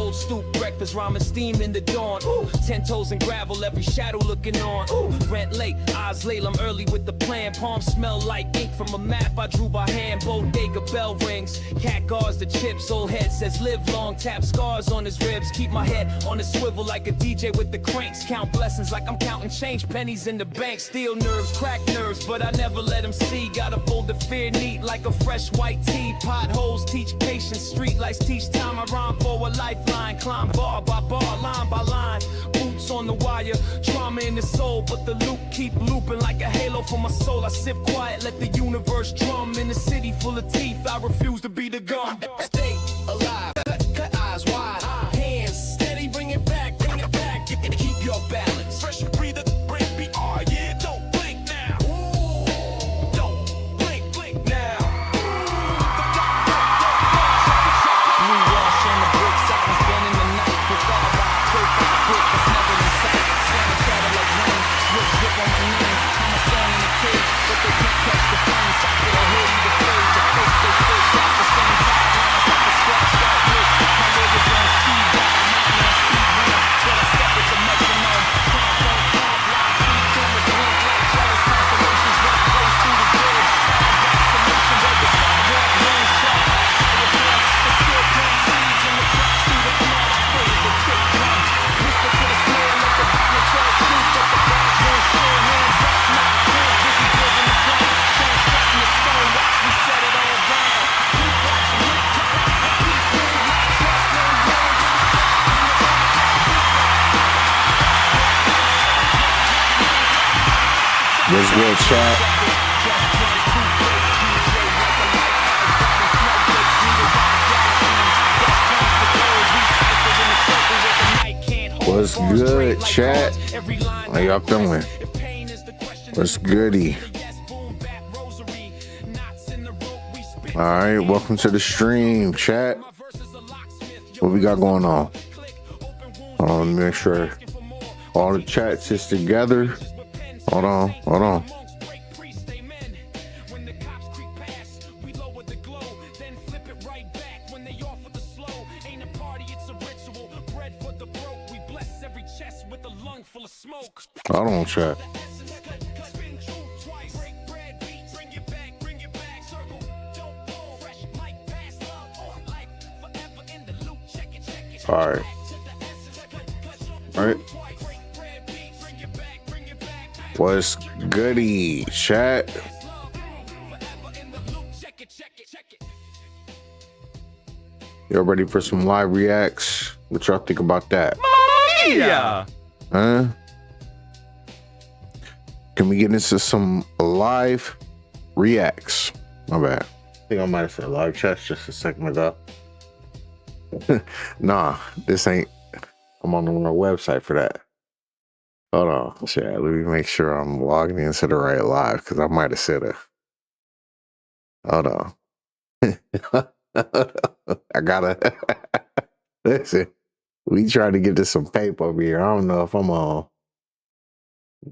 cold stoop breakfast, ramen steam in the dawn. Ooh, 10 toes in gravel, every shadow looking on. Ooh, rent late, eyes late, I'm early with the plan. Palms smell like ink from a map I drew by hand. Bodega bell rings, cat guards the chips. Old head says live long, tap scars on his ribs. Keep my head on a swivel like a DJ with the cranks. Count blessings like I'm counting change, pennies in the bank. Steel nerves, crack nerves, but I never let them see. Gotta fold the fear neat like a fresh white tee. Potholes teach patience, street lights teach time. I rhyme for a lifeline, climb bar by bar, line by line. Boots on the wire, trauma in the soul, but the loop keep looping like a halo for my soul. I sip quiet, let the universe drum. In a city full of teeth, I refuse to be the gum. Stay alive, cut eyes wide, hands steady, bring it back, keep your balance. Fresh breather, break beat, oh yeah, don't blink now. Don't blink now. Blue wash on the bricks, I've been spending the night with all my profile brick that's never in sight. Slamming shadow like rain, drip drip on my name. I'm a song in the cage, but they can't catch the flames. I get a hoodie, the fade, the face, they face, that's the same time. Like a scratched out wrist, my leg is on speed dial, mine on speed run, but I step with the metronome. Clamp on clamp, live feed cameras link like jealous constellations, rock race through the grid. Vaccination, break the sidewalk, rain shot. Fire blood, the still plant seeds in the cracks through the flood. I pray the trick come. Whisper to the snare, let the violent tell truth, but the gods won't share. Hands up, not hands, busy building the plan. Transfecting the stone, watch me set it all down. Keep watching, keep moving, not trust, no words. What's good, chat? What's good, chat? How y'all feeling? What's goody? All right, welcome to the stream, chat. What we got going on? Let me make sure all the chats is together. Hold on. Hold on, chat. All right. What's goody, chat? Y'all ready for some live reacts? What y'all think about that? Yeah. Huh? Can we get into some live reacts? My bad. I think I might have said live chats just a second ago. Nah, this ain't. I'm on the wrong website for that. Hold on, chat. Let me make sure I'm logging into the right live because I might have said it. Hold on. I gotta listen. We trying to get to some paper over here. I don't know if I'm on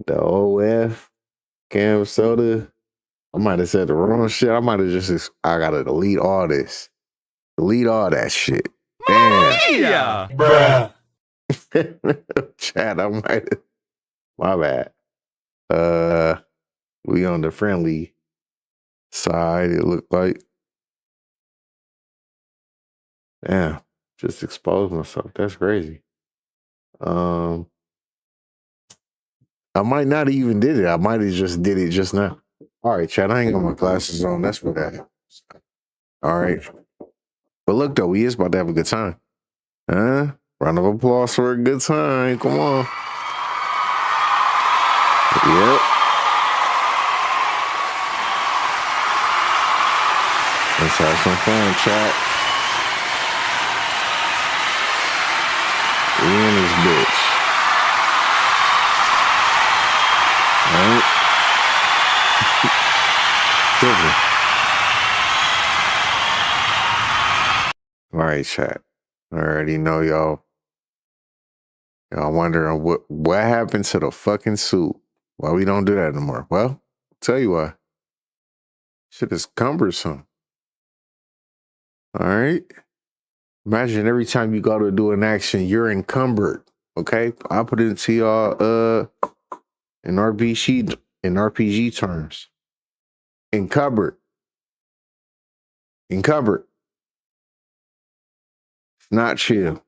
the OF Cam Soda. I might have said the wrong shit. I might have just. I gotta delete all this. Delete all that shit. Damn. Yeah. Bruh. Chat. I might have. My bad. We on the friendly side, it looked like. Damn, just exposed myself. That's crazy. I might not even did it. I might have just did it just now. All right, chat. I ain't got my glasses on. That's what that. All right. But look though, we is about to have a good time. Huh? Round of applause for a good time. Come on. Yep. Let's have some fun, chat. We in this bitch. All right, chat. I already know y'all. Y'all wondering what happened to the fucking suit. Why we don't do that anymore? Well, I'll tell you why. Shit is cumbersome. All right. Imagine every time you go to do an action, you're encumbered. Okay, I'll put it into y'all in RPG terms. Encumbered. Encumbered. Not chill.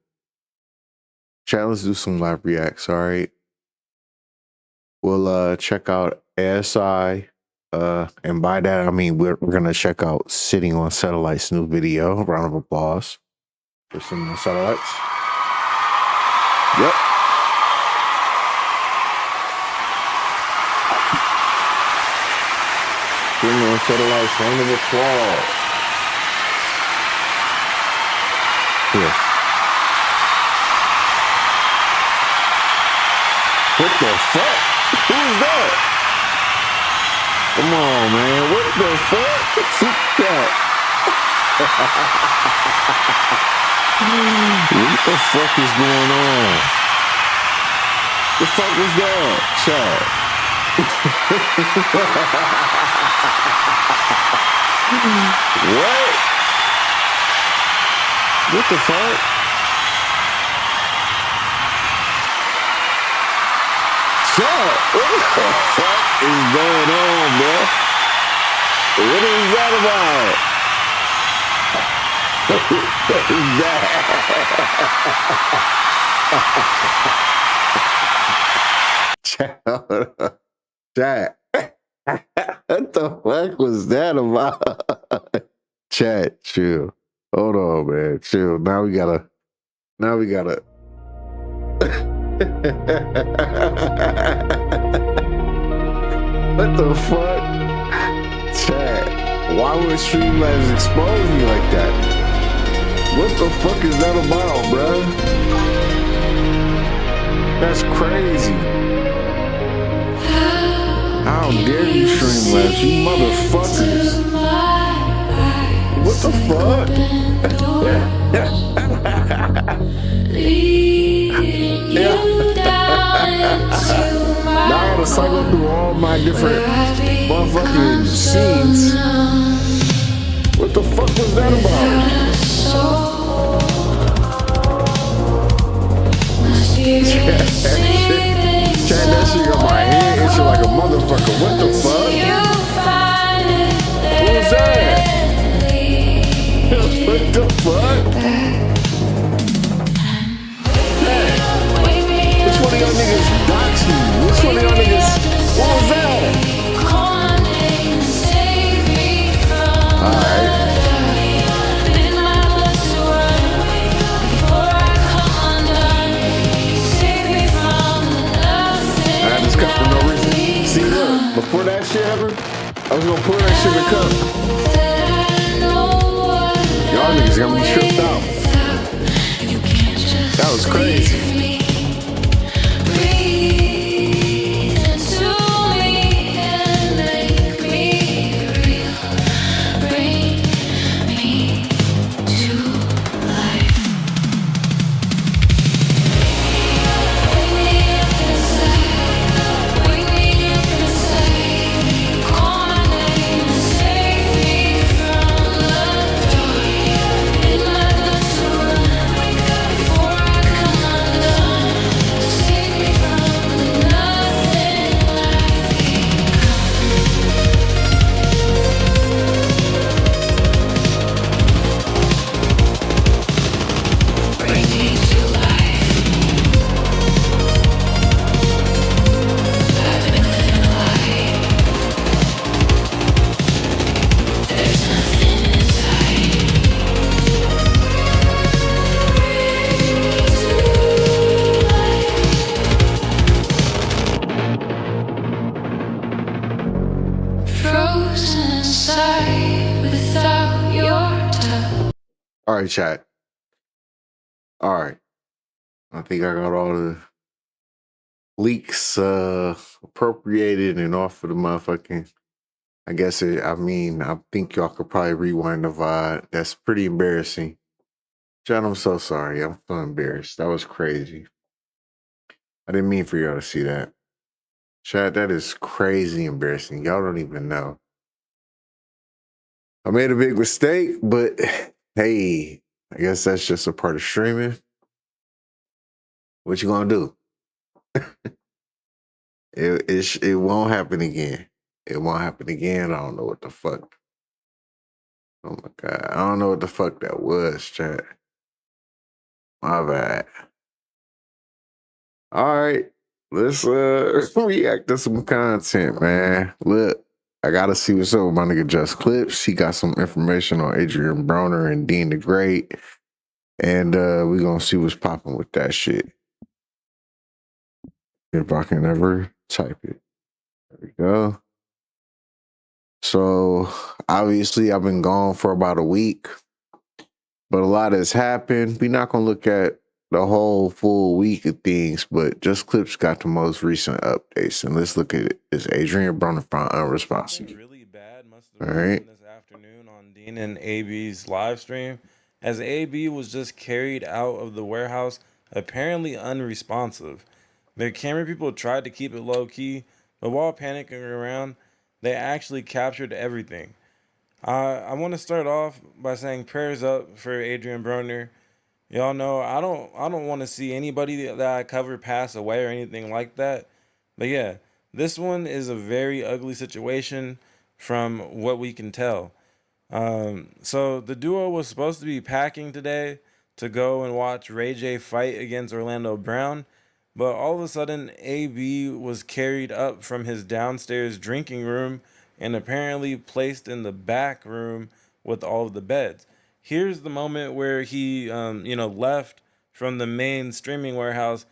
Chat, let's do some live reacts, all right? We'll check out ASI. And by that I mean we're gonna check out Sitting on Satellite's new video. Round of applause for Sitting on Satellites. Yep. Sitting on Satellites, round of applause. Here. What the fuck? Who's that? Come on, man. What the fuck? Who's that? What the fuck is going on? The fuck was that? Chat. What? What the fuck? Chat, what the fuck is going on, bro? What is that about? What is that? Chat, what the fuck was that about? Chat, chill. Hold on, man. Chill. Now we gotta. What the fuck? Chat, why would Streamlabs expose me like that? What the fuck is that about, bruh? That's crazy. How dare you, Streamlabs, you motherfuckers. What the fuck? Now I gotta cycle through all my different motherfucking scenes. What the fuck was that about? Chat, that shit got my head itching like a motherfucker. What the fuck? What was that? What the fuck? Which one of y'all niggas doxed me? Which one of y'all niggas? What was that? Alright. I had this cup for no reason. See, look, before that shit happened, I was gonna pour that shit in the cup. Y'all niggas got me tripped out. That was crazy. All right, chat. All right. I think I got all the leaks appropriated and off of the motherfucking. I think y'all could probably rewind the VOD. That's pretty embarrassing. Chat, I'm so sorry. I'm so embarrassed. That was crazy. I didn't mean for y'all to see that. Chat, that is crazy embarrassing. Y'all don't even know. I made a big mistake, but hey, I guess that's just a part of streaming. What you gonna do? It won't happen again. It won't happen again. I don't know what the fuck. Oh my god. I don't know what the fuck that was, chat. My bad. All right. Let's react to some content, man. Look, I gotta see what's up with my nigga Just Clips. He got some information on Adrian Broner and Dean the Great. And we gonna see what's popping with that shit. If I can ever type it. There we go. So obviously I've been gone for about a week, but a lot has happened. We're not gonna look at the whole full week of things, but Just Clips got the most recent updates. And let's look at it. Is Adrian Broner found unresponsive? Really bad must All have right. happened this afternoon on Dean and AB's live stream, as AB was just carried out of the warehouse, apparently unresponsive. Their camera people tried to keep it low key, but while panicking around, they actually captured everything. I want to start off by saying prayers up for Adrian Broner. Y'all know I don't want to see anybody that I cover pass away or anything like that. But yeah, this one is a very ugly situation from what we can tell. So the duo was supposed to be packing today to go and watch Ray J fight against Orlando Brown, but all of a sudden AB was carried up from his downstairs drinking room and apparently placed in the back room with all of the beds. Here's the moment where he, left from the main streaming warehouse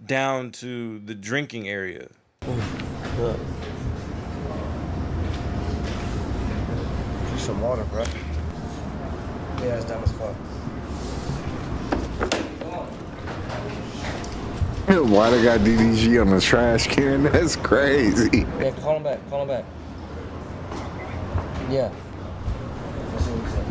down to the drinking area. Look. Drink some water, bro. Yeah, it's dumb as fuck. Why they got DDG on the trash can? That's crazy. Yeah, call him back. Call him back. Yeah. Let's see what he said.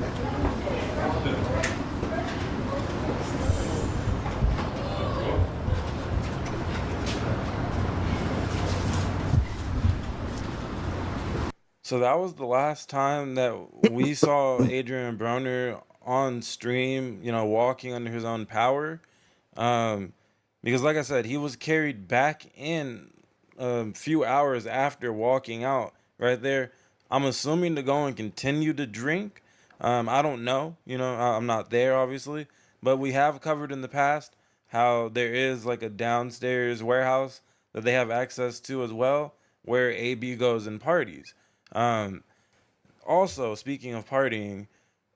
So that was the last time that we saw Adrian Broner on stream, walking under his own power. Because like I said, he was carried back in a few hours after walking out right there. I'm assuming to go and continue to drink. I don't know, I'm not there obviously, but we have covered in the past how there is like a downstairs warehouse that they have access to as well, where AB goes and parties. Um, Also, speaking of partying,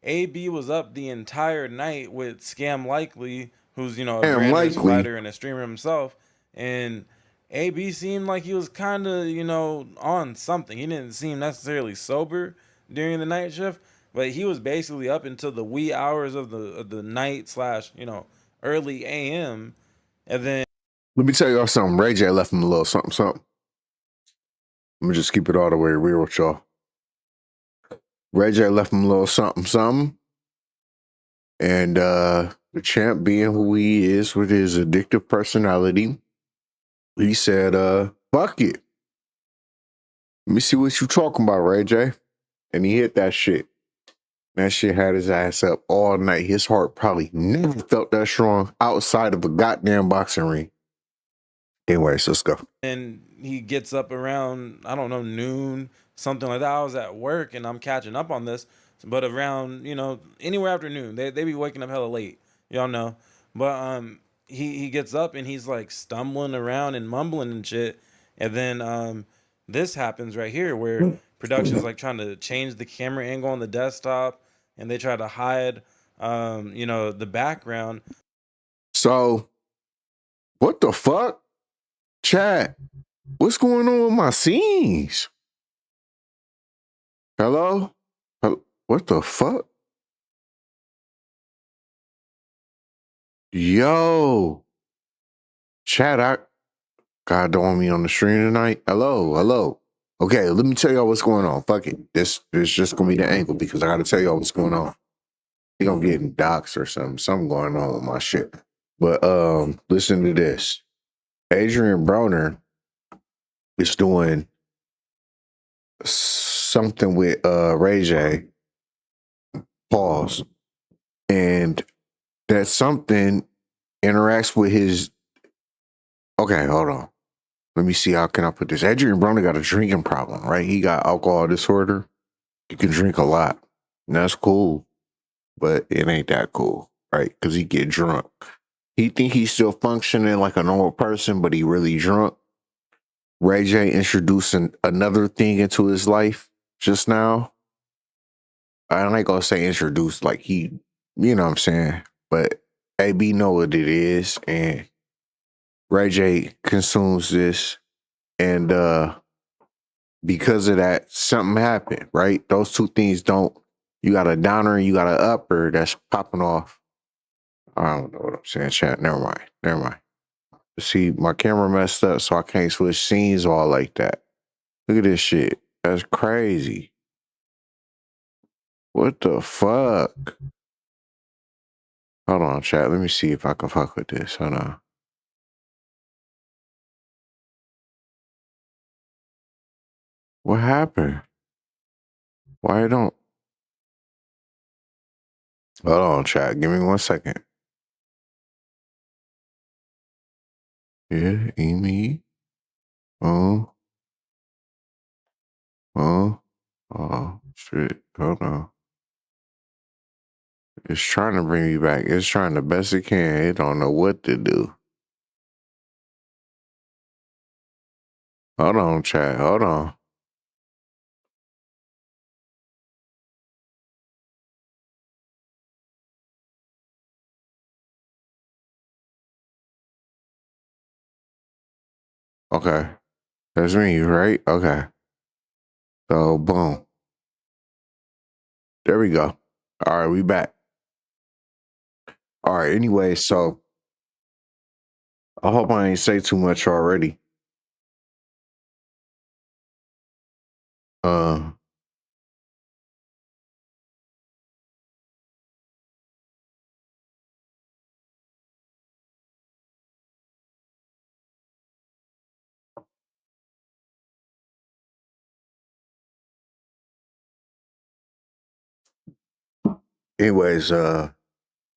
AB was up the entire night with Scam Likely, who's, a Damn Grammys likely. fighter and a streamer himself. And AB seemed like he was kind of, on something. He didn't seem necessarily sober during the night shift, but he was basically up until the wee hours of the night slash, early AM. And then Let me tell y'all something. Ray J left him a little something, something. Let me just keep it all the way real with y'all. Ray J left him a little something, something. And the champ, being who he is with his addictive personality, he said, fuck it. Let me see what you talking about, Ray J. And he hit that shit. That shit had his ass up all night. His heart probably never felt that strong outside of a goddamn boxing ring. Anyways, let's go. and he gets up around, I don't know, noon, something like that. I was at work and I'm catching up on this, but around, anywhere after noon, they be waking up hella late, y'all know. But he gets up and he's like stumbling around and mumbling and shit, and then this happens right here where production's like trying to change the camera angle on the desktop, and they try to hide the background. So, what the fuck? Chat, what's going on with my scenes? Hello? What the fuck? Yo. Chat, God don't want me on the stream tonight. Hello. Okay, let me tell y'all what's going on. Fuck it. This is just gonna be the angle because I gotta tell y'all what's going on. You're gonna get in docs or something. Something going on with my shit. But listen to this. Adrian Broner is doing something with Ray J. Pause. And that something interacts with his. Okay, hold on. Let me see how can I put this. Adrian Broner got a drinking problem, right? He got alcohol disorder. He can drink a lot. And that's cool, but it ain't that cool, right? Because he get drunk. He think he's still functioning like a normal person, but he really drunk. Ray J introducing another thing into his life just now. I ain't gonna say introduced like he, you know what I'm saying, but AB know what it is, and Ray J consumes this, and because of that, something happened, right? Those two things don't. You got a downer and you got an upper that's popping off. I don't know what I'm saying, chat. Never mind. Never mind. See, my camera messed up, so I can't switch scenes all like that. Look at this shit. That's crazy. What the fuck? Hold on, chat. Let me see if I can fuck with this. Hold on. What happened? Why it don't? Hold on, chat. Give me 1 second. Yeah, Amy. Oh. Oh. Oh, shit. Hold on. It's trying to bring me back. It's trying the best it can. It don't know what to do. Hold on, chat. Hold on. Okay. That's me, right? Okay. So, boom. There we go. All right, we back. All right, anyway, so I hope I ain't say too much already. Uh, anyways,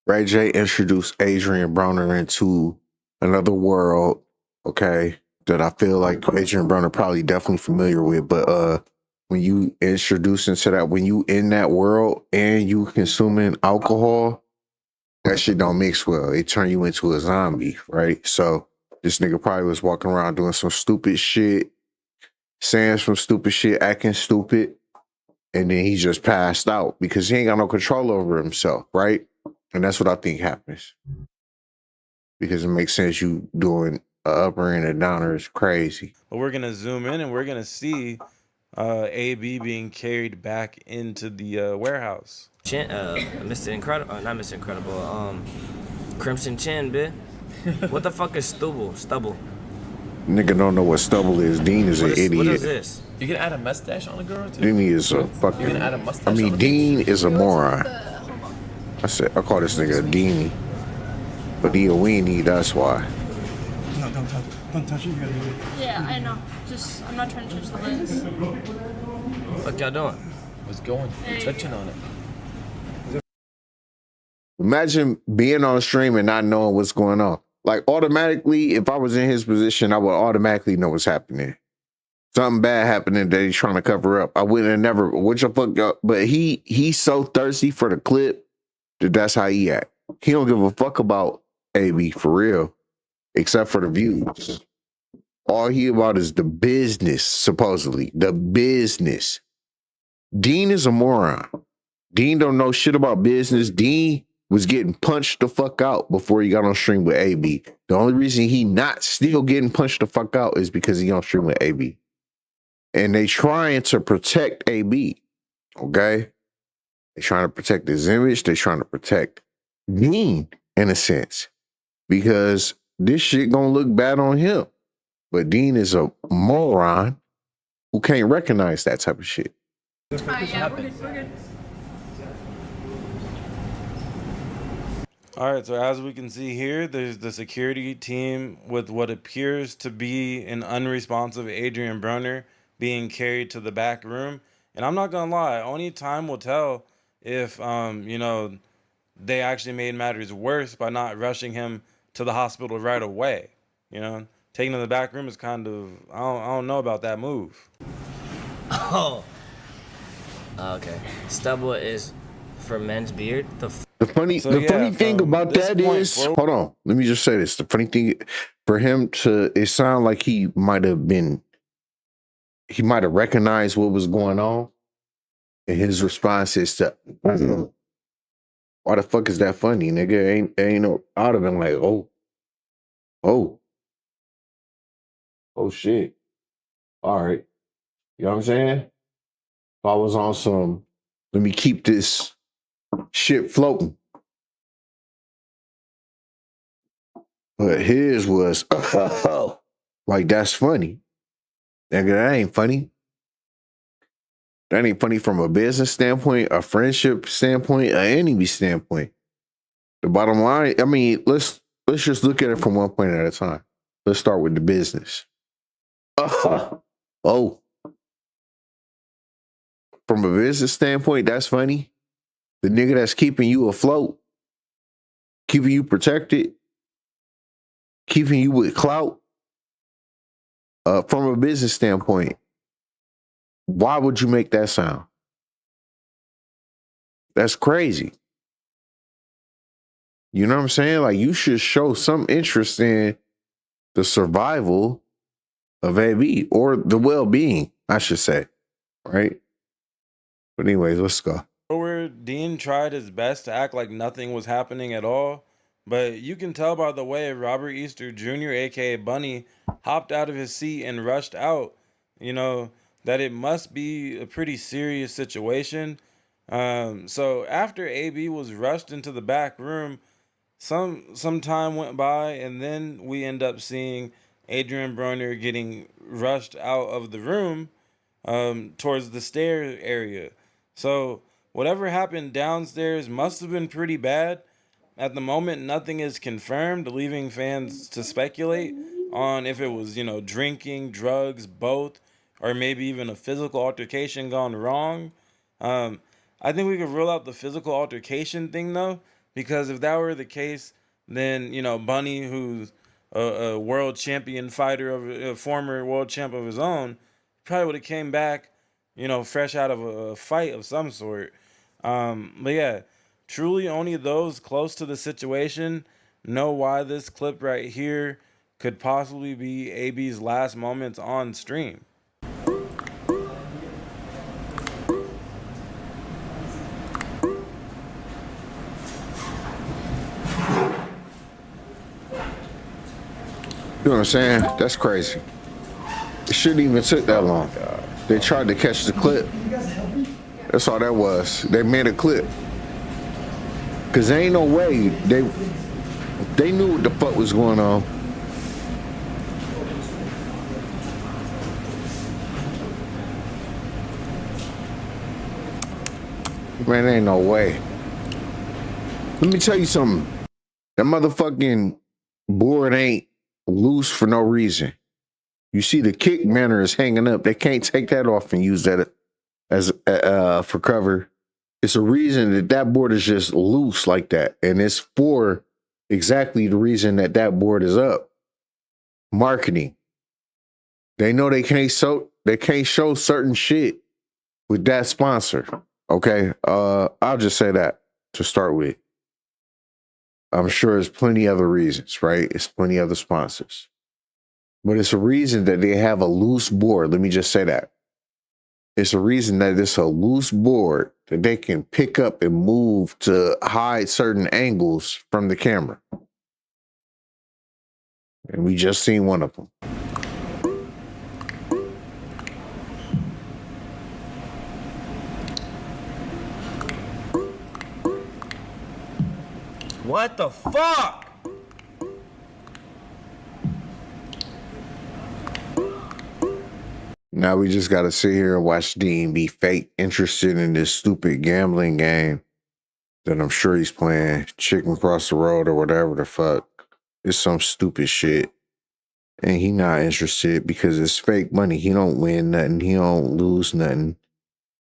Ray J introduced Adrian Broner into another world, okay, that I feel like Adrian Broner probably definitely familiar with. But when you introduce into that, when you in that world and you consuming alcohol, that shit don't mix well. It turn you into a zombie, right? So this nigga probably was walking around doing some stupid shit, saying some stupid shit, acting stupid, and then he just passed out because he ain't got no control over himself, right? And that's what I think happens. Because it makes sense you doing a upper and a downer is crazy. But we're gonna zoom in and we're gonna see AB being carried back into the warehouse. Mr. Incredible, not Mr. Incredible, Crimson Chin, bitch. What the fuck is stubble? Nigga don't know what stubble is. Dean is an idiot. What is this? You can add a mustache on a girl too. Dean is a You fucking. can add a mustache. I mean, on Dean is a moron. I call this nigga a Deanie, but he a weenie. That's why. No, don't touch it. You gotta do it. Yeah, I know. Just, I'm not trying to touch the lens. What y'all doing? What's going? Touching on it. Imagine being on a stream and not knowing what's going on. Like automatically, if I was in his position, I would automatically know what's happening. Something bad happening that he's trying to cover up. I wouldn't have never. What your fuck up? But he's so thirsty for the clip that that's how he act. He don't give a fuck about AB for real, except for the views. All he about is the business, supposedly the business. Dean is a moron. Dean don't know shit about business. Dean was getting punched the fuck out before he got on stream with AB. The only reason he not still getting punched the fuck out is because he on stream with AB. And they trying to protect AB. Okay? They trying to protect his image. They trying to protect Dean in a sense. Because this shit gonna look bad on him. But Dean is a moron who can't recognize that type of shit. Yeah, we're good. All right, so as we can see here, there's the security team with what appears to be an unresponsive Adrian Broner being carried to the back room. And I'm not gonna lie, only time will tell if they actually made matters worse by not rushing him to the hospital right away. You know, taking him to the back room is kind of, I don't know about that move. Oh. Okay. Stubble is for men's beard. The funny thing from about this that point is, forward- hold on, let me just say this. The funny thing for him to, it sounded like he might have recognized what was going on. And his response is to, why the fuck is that funny, nigga? Ain't no, I would have been like, oh shit. All right. You know what I'm saying? If I was on some, let me keep this shit floating. But his was, like, that's funny. Nigga, that ain't funny. That ain't funny from a business standpoint, a friendship standpoint, an enemy standpoint. The bottom line, I mean, let's just look at it from one point at a time. Let's start with the business. Oh, from a business standpoint, that's funny. The nigga that's keeping you afloat, keeping you protected, keeping you with clout. From a business standpoint, why would you make that sound? That's crazy. You know what I'm saying? Like, you should show some interest in the survival of AB or the well-being, I should say. Right? But anyways, let's go. Where Dean tried his best to act like nothing was happening at all, but you can tell by the way Robert Easter Jr., aka Bunny, hopped out of his seat and rushed out, you know, that it must be a pretty serious situation. So after AB was rushed into the back room, some time went by, and then we end up seeing Adrian Broner getting rushed out of the room towards the stair area. So whatever happened downstairs must have been pretty bad. At the moment, nothing is confirmed, leaving fans to speculate on if it was, you know, drinking, drugs, both, or maybe even a physical altercation gone wrong. I think we could rule out the physical altercation thing, though, because if that were the case, then, you know, Bunny, who's a world champion fighter, of a former world champ of his own, probably would have came back, you know, fresh out of a fight of some sort. But yeah, truly only those close to the situation know why this clip right here could possibly be AB's last moments on stream. You know what I'm saying? That's crazy. It shouldn't even took that long. They tried to catch the clip. That's all that was. They made a clip. Cause there ain't no way they knew what the fuck was going on. Man, there ain't no way. Let me tell you something. That motherfucking board ain't loose for no reason. You see the kick manner is hanging up. They can't take that off and use that as for cover. It's a reason that board is just loose like that, and it's for exactly the reason that board is up. Marketing. They know they can't show certain shit with that sponsor. Okay, I'll just say that to start with. I'm sure there's plenty other reasons, right? It's plenty other sponsors. But it's a reason that they have a loose board. Let me just say that. It's a reason that it's a loose board that they can pick up and move to hide certain angles from the camera. And we just seen one of them. What the fuck? Now we just got to sit here and watch Dean be fake interested in this stupid gambling game that I'm sure he's playing, Chicken Across the Road or whatever the fuck. It's some stupid shit. And he not interested because it's fake money. He don't win nothing. He don't lose nothing.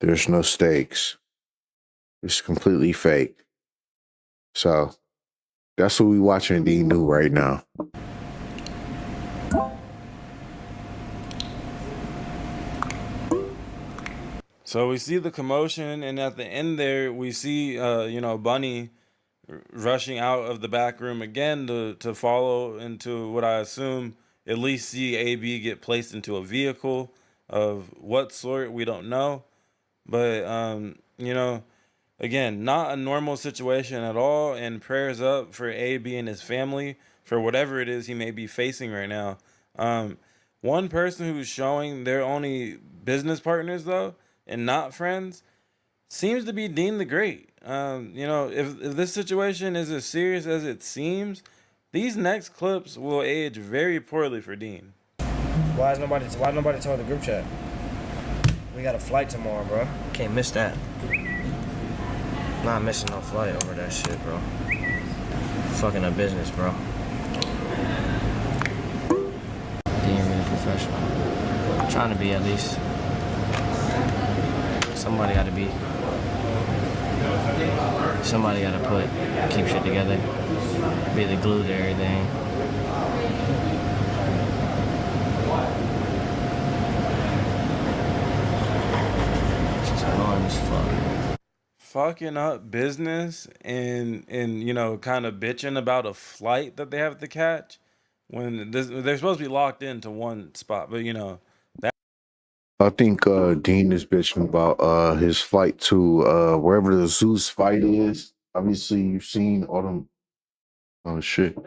There's no stakes. It's completely fake. So that's what we watching Dean do right now. So we see the commotion, and at the end there, we see, Bunny rushing out of the back room again to follow into what I assume at least see AB get placed into a vehicle of what sort we don't know, but again, not a normal situation at all, and prayers up for AB and his family for whatever it is he may be facing right now. One person who's showing they're only business partners though and not friends seems to be Dean the Great. If this situation is as serious as it seems, these next clips will age very poorly for Dean. Why nobody told the group chat? We got a flight tomorrow, bro. Can't miss that. Not missing no flight over that shit, bro. Fucking a business, bro. Dean really professional. Trying to be at least. Somebody gotta keep shit together. Be the glue to everything. It's just annoying as fuck. Fucking up business and kind of bitching about a flight that they have to catch when they're supposed to be locked into one spot, but I think Dean is bitching about his flight to wherever the Zeus fight is. Obviously, you've seen all them. Oh shit!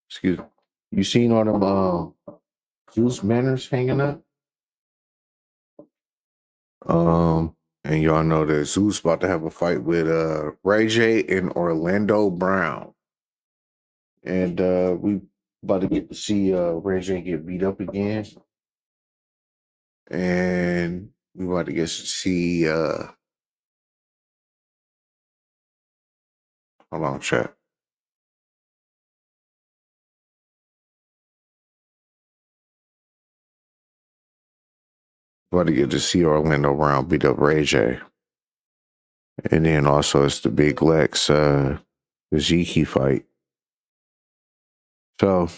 Excuse me. You seen all them Zeus banners hanging up? And y'all know that Zeus about to have a fight with Ray J and Orlando Brown, and we about to get to see Ray J get beat up again, and we about to get to see. Hold on, chat. About to get to see Orlando Brown beat up Ray J. And then also it's the Big Lex Zeke fight. So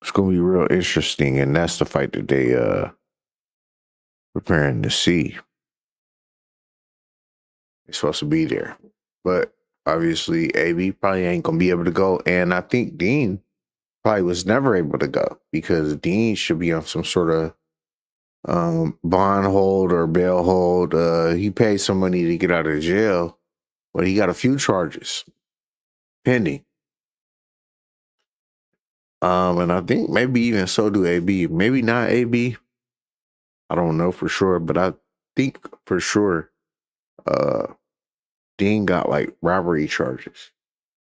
it's gonna be real interesting, and that's the fight that they preparing to see. It's supposed to be there. But obviously AB probably ain't gonna be able to go. And I think Dean probably was never able to go because Dean should be on some sort of bond hold or bail hold. He paid some money to get out of jail, but he got a few charges pending. And I think maybe even so do AB. Maybe not AB. I don't know for sure, but I think for sure Dean got like robbery charges.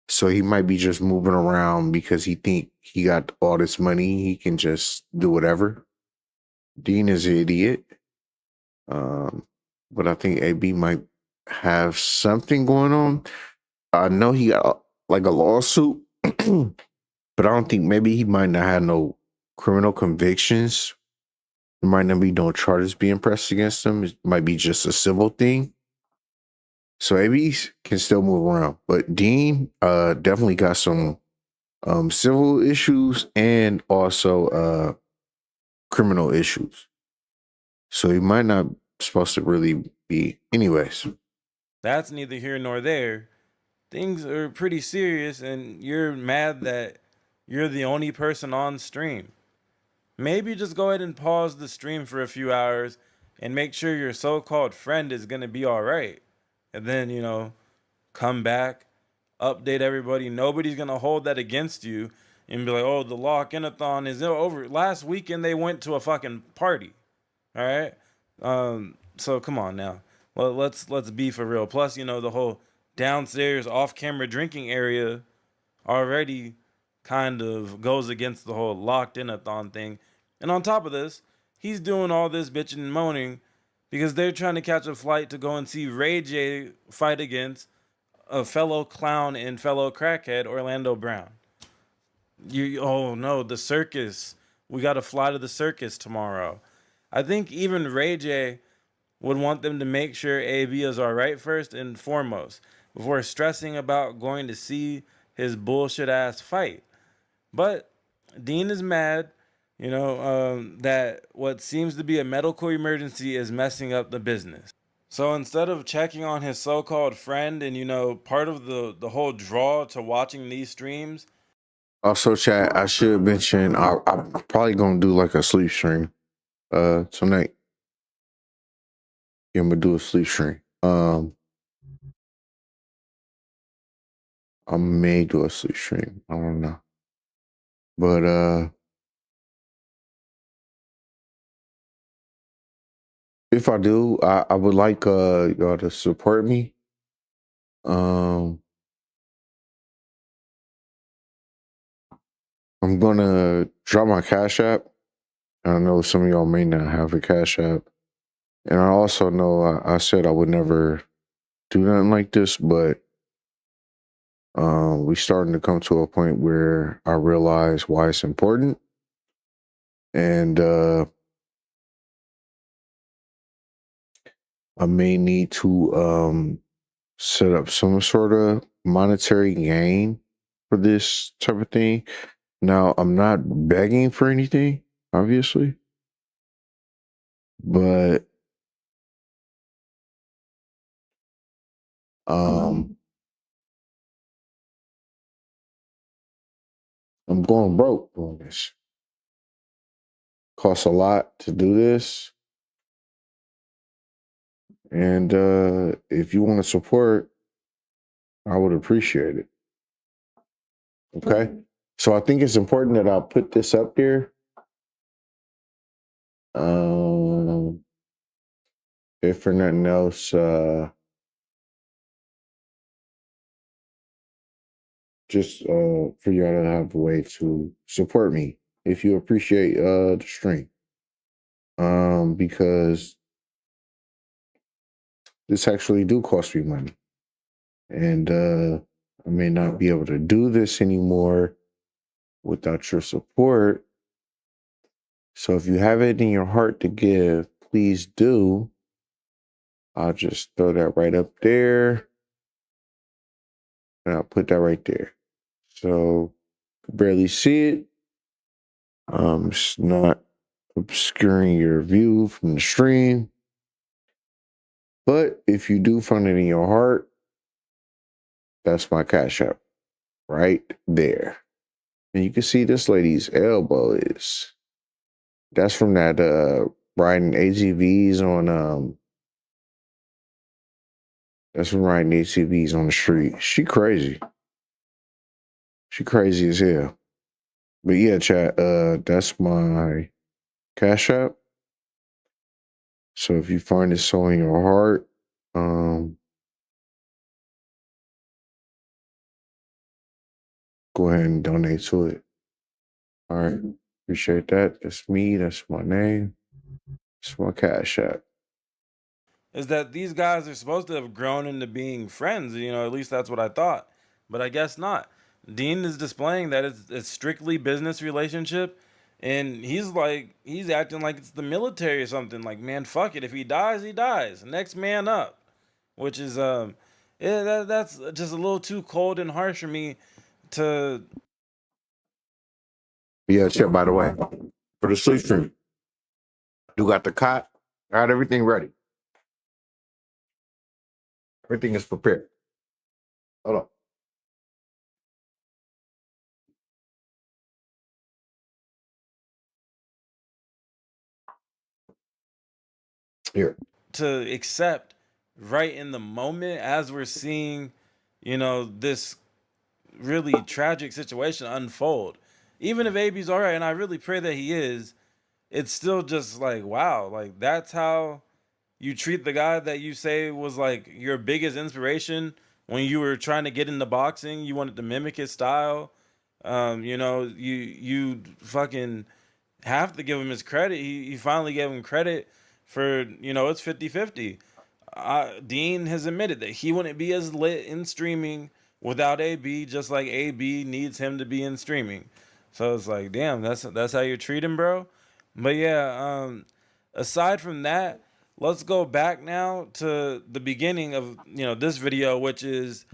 So he might be just moving around because he think he got all this money. He can just do whatever. Dean is an idiot. But I think AB might have something going on. I know he got like a lawsuit, but I don't think maybe he might not have no criminal convictions. There might not be no charges being pressed against him. It might be just a civil thing. So AB can still move around. But Dean definitely got some civil issues and also criminal issues. So he might not supposed to really be. Anyways. that's neither here nor there. Things are pretty serious, and you're mad that you're the only person on stream. Maybe just go ahead and pause the stream for a few hours and make sure your so-called friend is going to be all right. And then, come back, update everybody. Nobody's going to hold that against you and be like, oh, the lock-in-a-thon is over. Last weekend, they went to a fucking party. All right? So come on now. Well, let's be for real. Plus, the whole downstairs off-camera drinking area already kind of goes against the whole locked-in-a-thon thing. And on top of this, he's doing all this bitching and moaning because they're trying to catch a flight to go and see Ray J fight against a fellow clown and fellow crackhead, Orlando Brown. Oh no, the circus. We got to fly to the circus tomorrow. I think even Ray J would want them to make sure AB is all right first and foremost before stressing about going to see his bullshit ass fight. But Dean is mad, that what seems to be a medical emergency is messing up the business. So instead of checking on his so-called friend, and part of the whole draw to watching these streams. Also, chat, I should mention I'm probably gonna do like a sleep stream tonight. Yeah, I'm gonna do a sleep stream. I may do a sleep stream. I don't know. But if I do, I would like y'all to support me. I'm gonna drop my Cash App. I know some of y'all may not have a Cash App. And I also know I said I would never do nothing like this, but we starting to come to a point where I realize why it's important. And I may need to set up some sort of monetary gain for this type of thing. Now, I'm not begging for anything, obviously, but I'm going broke doing this. Costs a lot to do this. And if you want to support, I would appreciate it. Okay. So I think it's important that I put this up there. If for nothing else, just for y'all to have a way to support me if you appreciate the stream. Because this actually do cost me money. And I may not be able to do this anymore without your support. So if you have it in your heart to give, please do. I'll just throw that right up there. And I'll put that right there. So you can barely see it. It's not obscuring your view from the stream. But if you do find it in your heart, that's my Cash App right there. And you can see this lady's elbow is. That's from that riding ATVs on that's from riding ATVs on the street. She crazy. She crazy as hell. But yeah, chat, that's my Cash App. So if you find it so in your heart, go ahead and donate to it. All right. Appreciate that. That's me. That's my name. It's my Cash App. Is that these guys are supposed to have grown into being friends. At least that's what I thought. But I guess not. Dean is displaying that it's strictly business relationship. And he's acting like it's the military or something. Like, man, fuck it. If he dies, he dies. Next man up. Which is, that's just a little too cold and harsh for me to... Yeah, chat, by the way, for the sleep stream, you got the cot. I got everything ready. Everything is prepared. Hold on. Here. To accept right in the moment as we're seeing, this really tragic situation unfold. Even if AB's all right, and I really pray that he is, it's still just like, wow, like that's how you treat the guy that you say was like your biggest inspiration when you were trying to get into boxing. You wanted to mimic his style. You fucking have to give him his credit. He finally gave him credit for, it's 50-50. Dean has admitted that he wouldn't be as lit in streaming without AB, just like AB needs him to be in streaming. So it's like, damn, that's how you treat him, bro. But yeah, aside from that, let's go back now to the beginning of this video, which is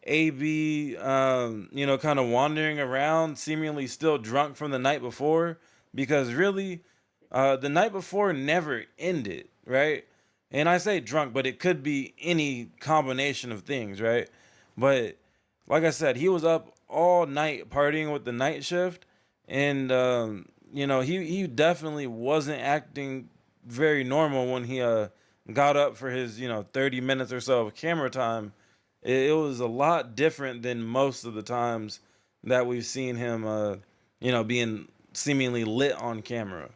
AB, kind of wandering around, seemingly still drunk from the night before, because really, the night before never ended, right? And I say drunk, but it could be any combination of things, right? But like I said, he was up all night partying with the night shift, and he definitely wasn't acting very normal when he got up for his 30 minutes or so of camera time. It was a lot different than most of the times that we've seen him being seemingly lit on camera.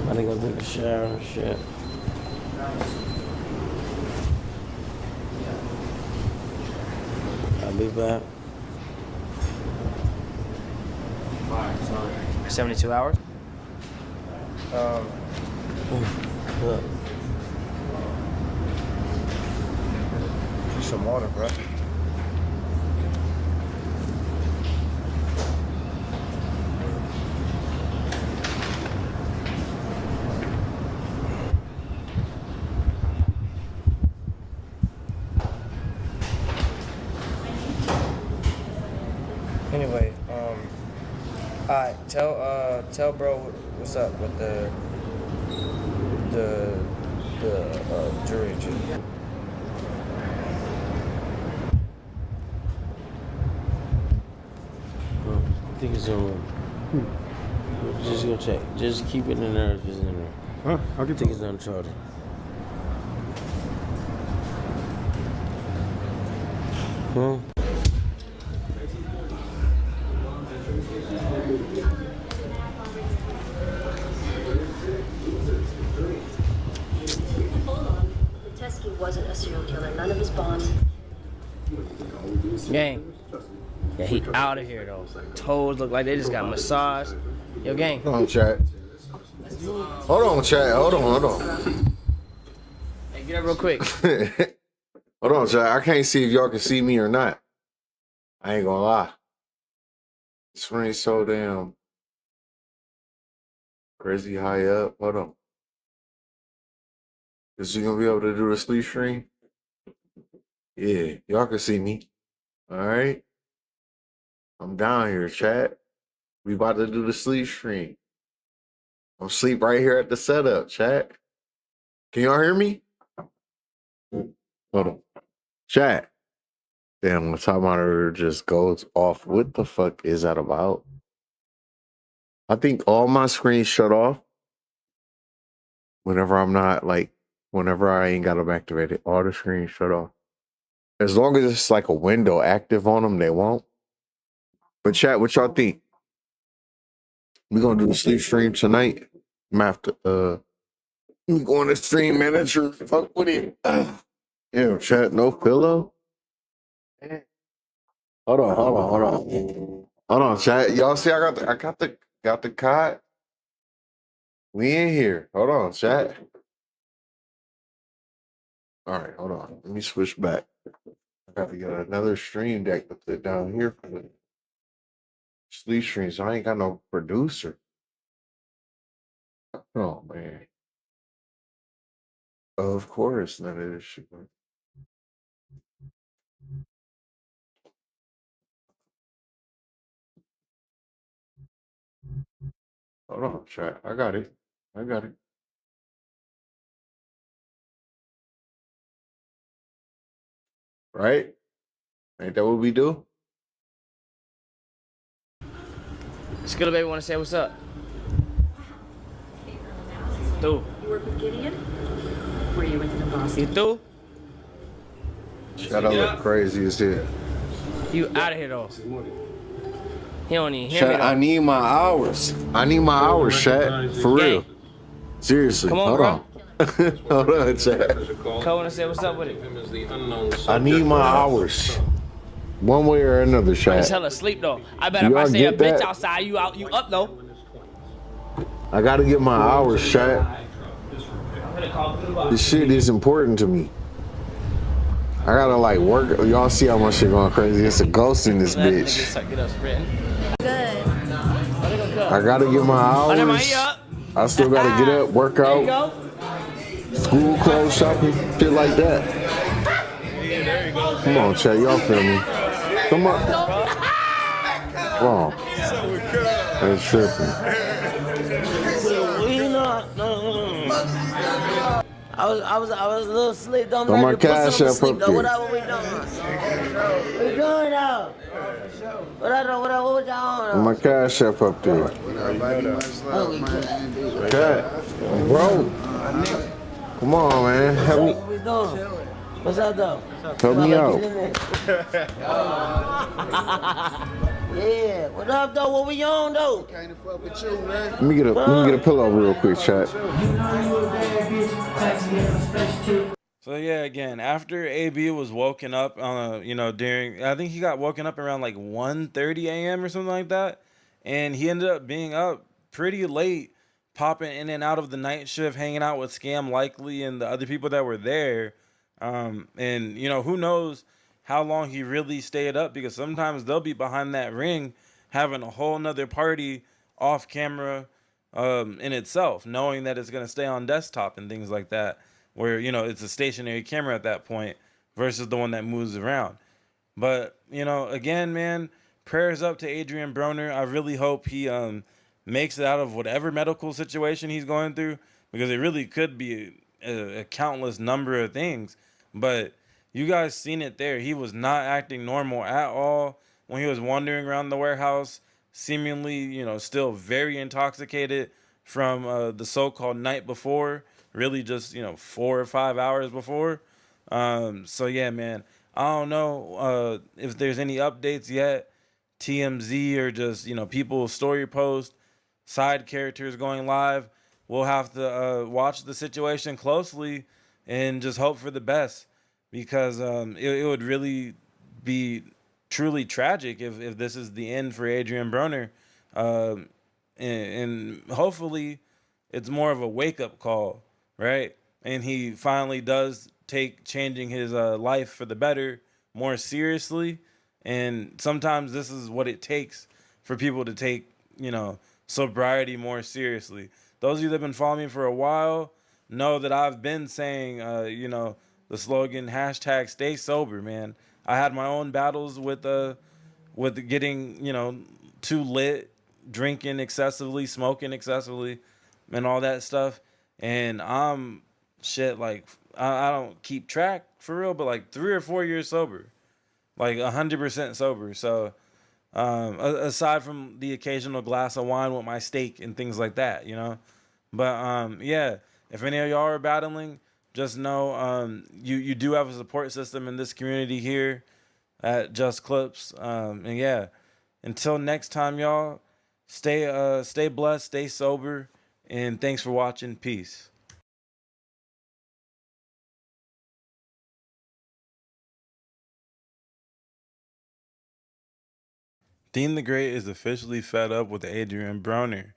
I think I'll take a shower and shit. I'll be back. 72 hours? Look. Some water, bro. Anyway, alright, tell bro what's up with the jury. I think it's on. Just go check. Just keep it in there if it's in there. Huh? I'll I get think it's on Charlie. Huh? Teskey wasn't a serial killer. None of his bonds. Gang. Yeah, he out of here though. Toes look like they just got massaged. Yo, gang. Hold on, chat. Hold on, chat. Hold on. Hey, get up real quick. Hold on, chat. I can't see if y'all can see me or not. I ain't gonna lie. The screen's so damn crazy high up. Hold on. Is you gonna be able to do the sleep stream? Yeah, y'all can see me. All right. I'm down here, chat. We about to do the sleep stream. I'm asleep right here at the setup, chat. Can y'all hear me? Hold on. Chat. Damn, my top monitor just goes off. What the fuck is that about? I think all my screens shut off whenever I ain't got them activated. All the screens shut off. As long as it's like a window active on them, they won't. But chat, what y'all think? We gonna do the sleep stream tonight. I'm have to we going to stream manager. Fuck with it. Yeah, chat, no pillow. Hold on, chat. Y'all see I got the cot. We in here. Hold on, chat. All right, hold on. Let me switch back. I got to get another stream deck to put down here for the sleep stream. So I ain't got no producer. Oh man. Of course, none of this shit. Hold on, chat. I got it. Right? Ain't that what we do? Skilla baby wanna say what's up. Through. You work with Gideon? Were you with him in Boston? You through? Chat, I look crazy as hell. You out of here though. He don't even hear me Chat, though. I need my hours, chat. For real. Seriously. Come on, Hold bro. on. Hold on, chat. Cole wanna say what's up with it. I need my hours. One way or another, It's chat. hella asleep though. I bet if I Y'all say a get bitch that? outside, you out, you up though. I gotta get my hours, chat. This shit is important to me. I gotta like work. Y'all see how my shit going crazy? It's a ghost in this That nigga bitch. suck it up, spreading. Good. I gotta get my hours. I still gotta get up, work There you out, go. school clothes, shopping, shit like that. Come on, chat. Y'all feel me? Come on. Come on. That's tripping. I was a little asleep. Don't Throw matter. my Put cash some up asleep up though. What there. up? What we doing? What we doing though? What up? What y'all Throw on? my cash up there. Cat, bro. Come on, man. Help me. What we doing? What's up though? Help me out. Yeah. What up though? What we on though? Let me get a pillow real quick, chat. So yeah, again, after AB was woken up, during I think he got woken up around like 1:30 a.m. or something like that, and he ended up being up pretty late, popping in and out of the night shift, hanging out with Scam Likely and the other people that were there, and who knows how long he really stayed up, because sometimes they'll be behind that ring having a whole nother party off camera, in itself, knowing that it's gonna stay on desktop and things like that, where it's a stationary camera at that point versus the one that moves around. But again, man, prayers up to Adrian Broner. I really hope he makes it out of whatever medical situation he's going through, because it really could be a countless number of things. But you guys seen it there. He was not acting normal at all when he was wandering around the warehouse, seemingly still very intoxicated from the so-called night before, really just 4 or 5 hours before. So yeah, man, I don't know if there's any updates yet, TMZ or just people's story post, side characters going live. We'll have to watch the situation closely and just hope for the best, because it would really be truly tragic if this is the end for Adrian Broner. Um, and hopefully it's more of a wake-up call, right? And he finally does take changing his life for the better more seriously. And sometimes this is what it takes for people to take sobriety more seriously. Those of you that have been following me for a while know that I've been saying the slogan hashtag stay sober, man. I had my own battles with getting too lit, drinking excessively, smoking excessively, and all that stuff. And I'm shit like I don't keep track for real, but like 3 or 4 years sober, like 100% sober. So aside from the occasional glass of wine with my steak and things like that, But yeah, if any of y'all are battling, just know you do have a support system in this community here at Just Clips. And yeah, until next time, y'all, stay blessed, stay sober, and thanks for watching. Peace. Dean the Great is officially fed up with Adrian Broner.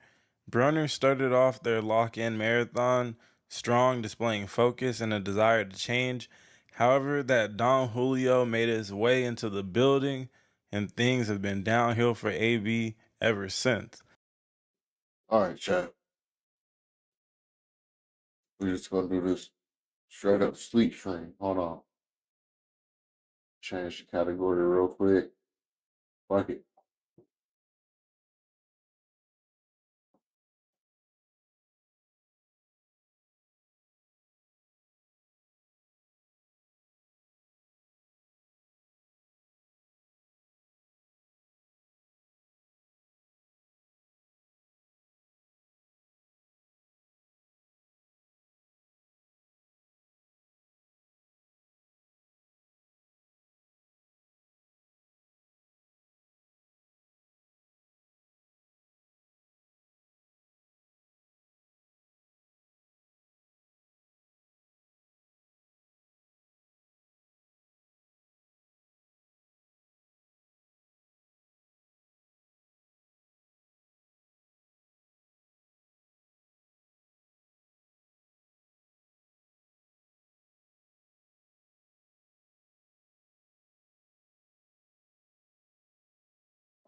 Broner started off their lock-in marathon strong, displaying focus and a desire to change. However, that Don Julio made his way into the building, and things have been downhill for AB ever since. All right, chat. We're just gonna do this straight up sleep stream. Hold on. Change the category real quick. Fuck it.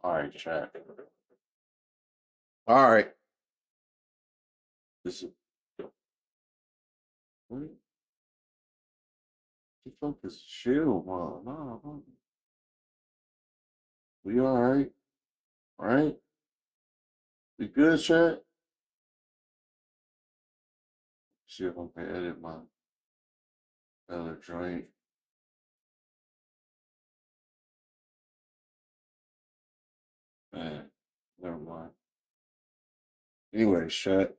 All right, chat. All right. This is what the fuck is chill, man? No, we all right, right? We good, chat? See if I can edit my other joint. Man, never mind. Anyway, chat.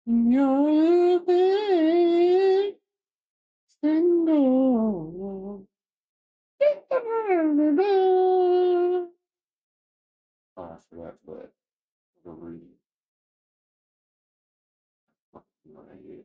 You're the best and all. Oh, I forgot that. The read. Right.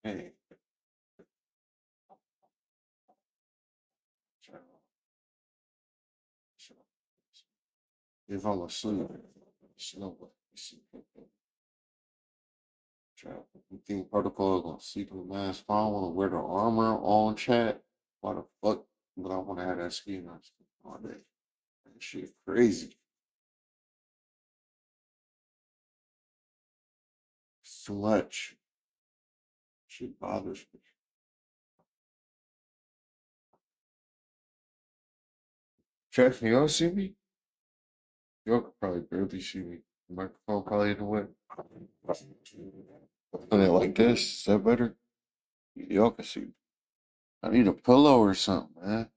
Hey, if I'm asleep, slow. You think protocol is gonna sleep in the mask? I don't want to wear the armor on chat. Why the fuck? But I want to have that ski mask all day. That shit crazy. It's too much. Shit bothers me. Chat, can y'all see me? Y'all could probably barely see me. The microphone probably in the way. Put it like this. Is that better? Y'all can see me. I need a pillow or something, man.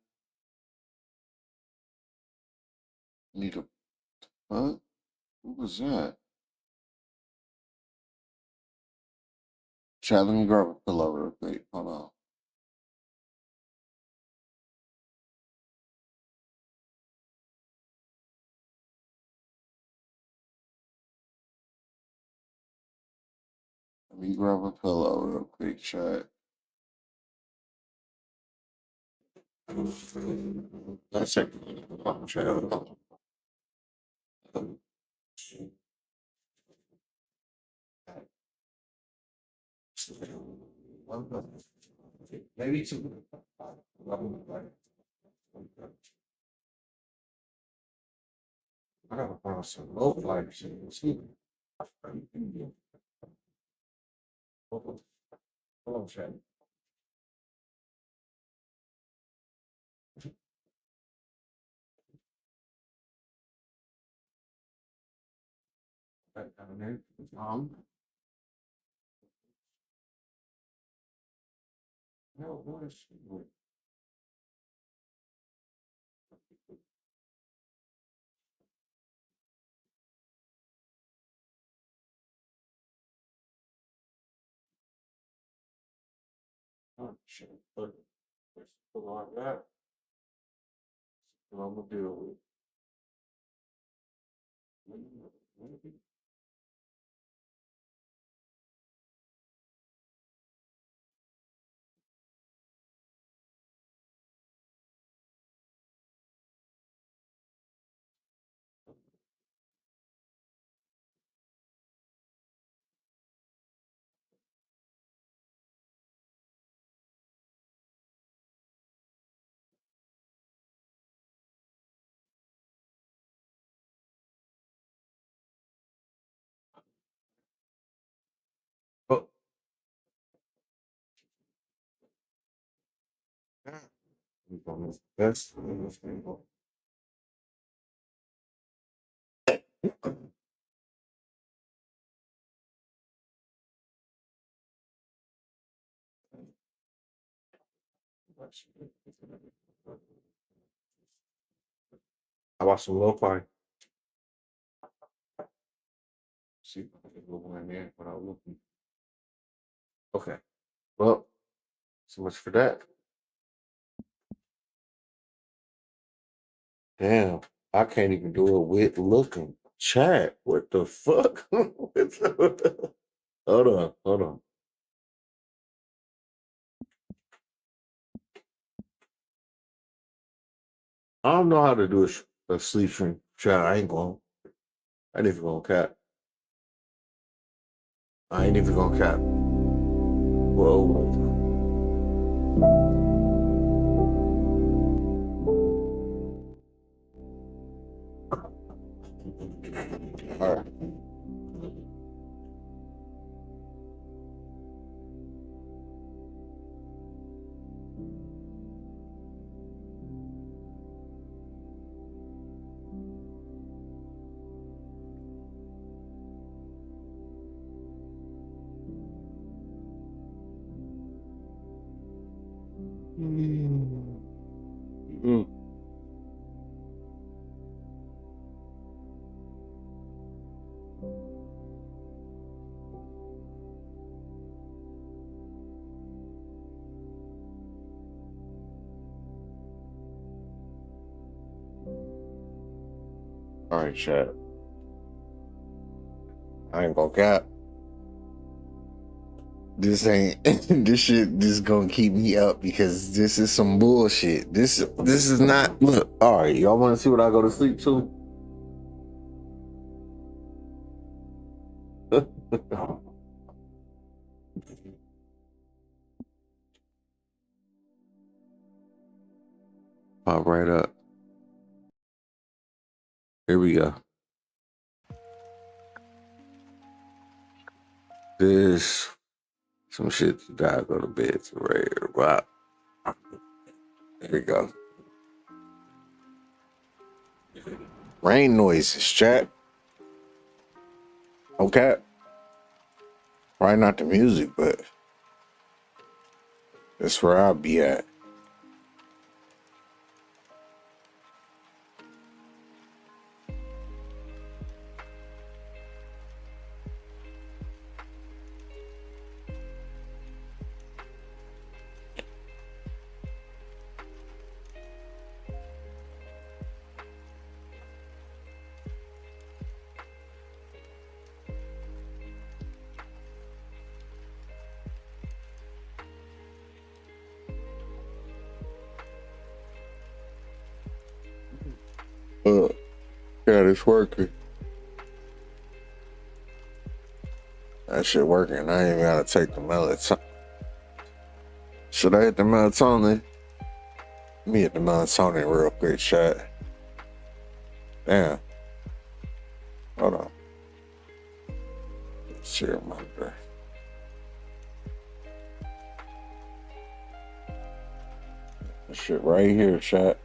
I need a. Huh? What was that? Chat, let me grab a pillow real quick. Hold on. Let me grab a pillow real quick, chat. That's it. Chat. Maybe two. I gotta find some low flyers. Hold on, chat. Back down there. No, what is she doing? Oh, shit. Look, let's pull on that. What I'm gonna do. Oh, that's. I watched some lo-fi. See if I can go in there without looking. Okay. Well, so much for that. Damn, I can't even do it with looking. Chat, what the fuck? Hold on, hold on. I don't know how to do a sleep stream. Chat, I ain't even gonna cap. I ain't even gonna cap. Whoa. All right. Mm. All right, chat. I ain't gonna cap. This ain't this shit. This gonna keep me up because this is some bullshit. This is not. Look, all right. Y'all want to see what I go to sleep to? Pop right up. Here we go. This some shit you gotta go to bed to right here. Wow. Here we go. Rain noises, chat. Okay. Probably not the music, but that's where I'll be at. Yeah, it's working. That shit working. I ain't even gotta take the melatonin. Should I hit the melatonin? Let me hit the melatonin real quick, chat. Damn. Hold on. Share monitor. Shit right here, chat.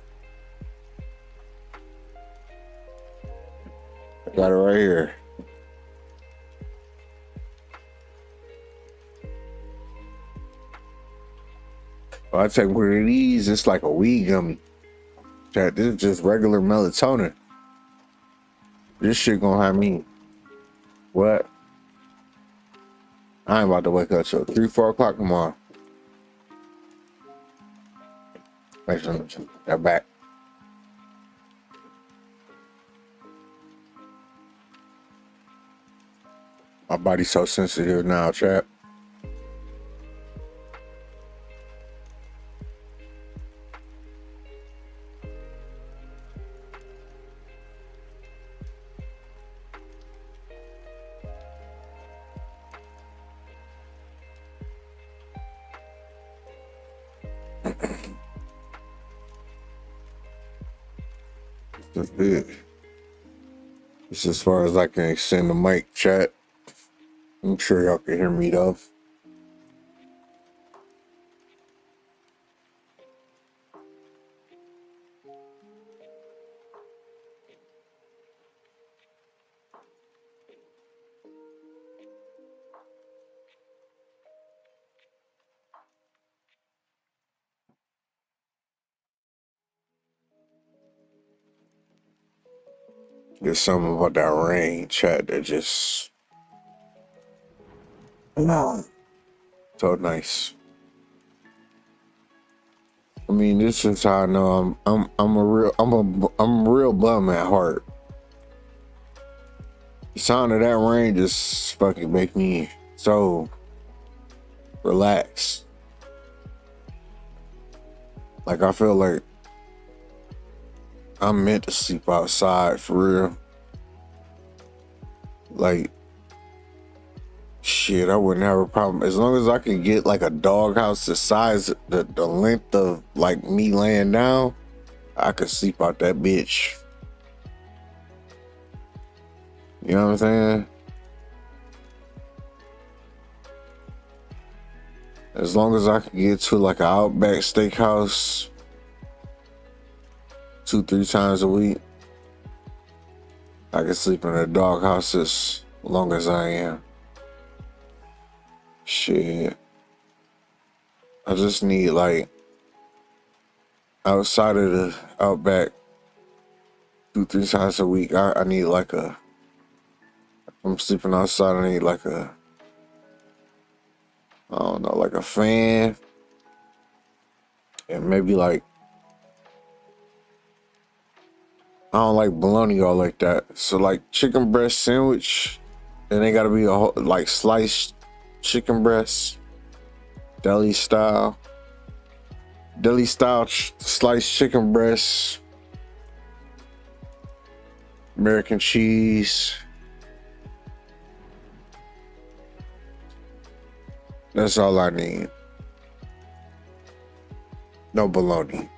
I got it right here. Well, I take one of these, it's like a weed gummy. Chat, this is just regular melatonin. This shit gonna have me. What? I ain't about to wake up till 3, 4 o'clock tomorrow. Wait, they're back. My body's so sensitive now, chat. That's it. It's as far as I can extend the mic, chat. I'm sure y'all can hear me though. There's something about that rain, chat, that just so nice. I mean, this is how I know I'm a real bum at heart. The sound of that rain just fucking make me so relaxed. Like I feel like I'm meant to sleep outside for real. Like shit, I wouldn't have a problem as long as I could get like a doghouse the size, the length of like me laying down. I could sleep out that bitch. You know what I'm saying? As long as I could get to like an Outback Steakhouse 2-3 times a week, I can sleep in a doghouse as long as I am. Shit. I just need like outside of the Outback 2-3 times a week. I need like a. I'm sleeping outside. I need like a. I don't know, like a fan, and maybe like. I don't like bologna all like that. So like chicken breast sandwich, and they gotta be a whole, like sliced chicken breast, deli style sliced chicken breast, American cheese. That's all I need. No bologna.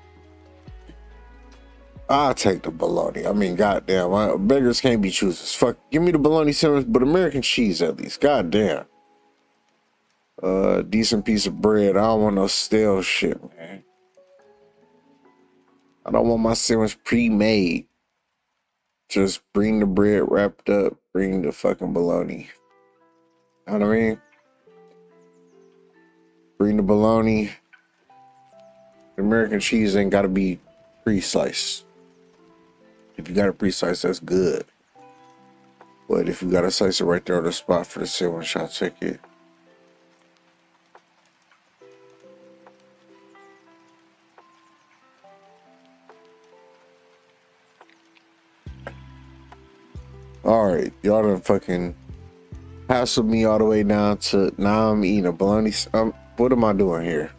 I'll take the bologna. I mean, goddamn, beggars can't be choosers. Fuck, give me the bologna sandwich, but American cheese at least. Goddamn. Decent piece of bread. I don't want no stale shit, man. I don't want my sandwich pre-made. Just bring the bread wrapped up. Bring the fucking bologna. You know what I mean? Bring the bologna. The American cheese ain't gotta be pre-sliced. If you got a pre-slice, that's good. But if you gotta slice it right there on the spot for the sandwich, I'll take it. Alright, y'all done fucking hassled me all the way down to now I'm eating a bologna. What am I doing here?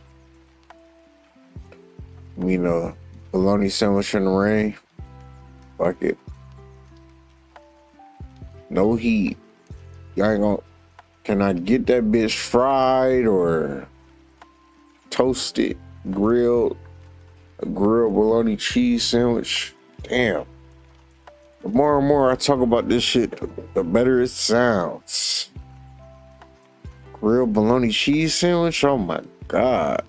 You know, bologna sandwich in the rain. Fuck it. No heat. Y'all ain't gonna. Can I get that bitch fried or toasted, grilled? A grilled bologna cheese sandwich. Damn. The more and more I talk about this shit, the better it sounds. Real bologna cheese sandwich? Oh my God.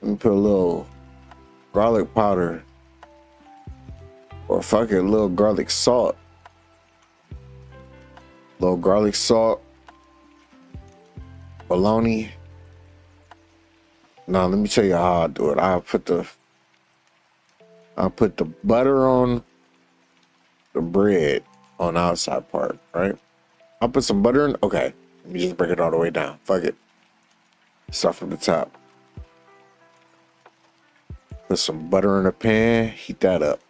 Let me put a little garlic powder. Or fuck it, a little garlic salt. Little garlic salt. Bologna. Now let me tell you how I do it. I'll put the butter on the bread on the outside part, right? I'll put some butter in. Okay. Let me just break it all the way down. Fuck it. Start from the top. Put some butter in a pan. Heat that up.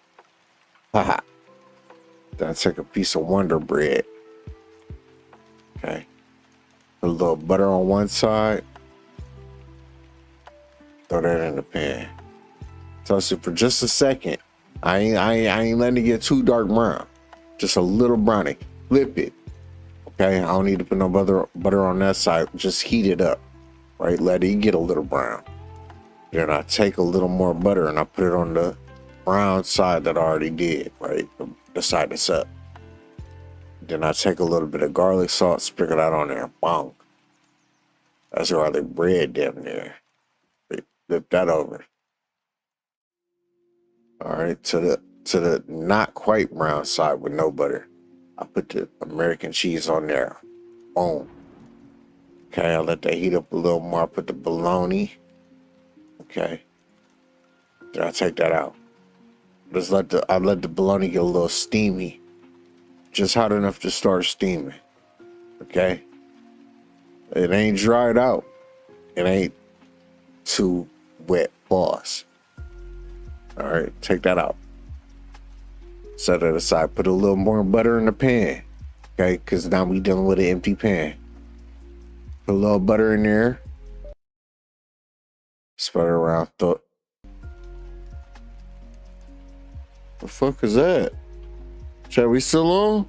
Haha. Then I take a piece of Wonder Bread. Okay. Put a little butter on one side. Throw that in the pan. Toss it for just a second. I ain't letting it get too dark brown. Just a little brownie. Flip it. Okay, I don't need to put no butter on that side. Just heat it up, right? Let it get a little brown. Then I take a little more butter and I put it on the brown side that I already did, right? The side that's up. Then I take a little bit of garlic salt, sprinkle that on there. Bonk. That's garlic bread down there. Flip that over. All right, to the not quite brown side with no butter. I put the American cheese on there. Boom. Okay, I let that heat up a little more. I put the bologna. Okay. Then I take that out. I let the bologna get a little steamy. Just hot enough to start steaming. Okay. It ain't dried out. It ain't too wet. Pause. All right, take that out. Set it aside. Put a little more butter in the pan. Okay, because now we dealing with an empty pan. Put a little butter in there. Spread it around. The fuck is that? Chat, we still on?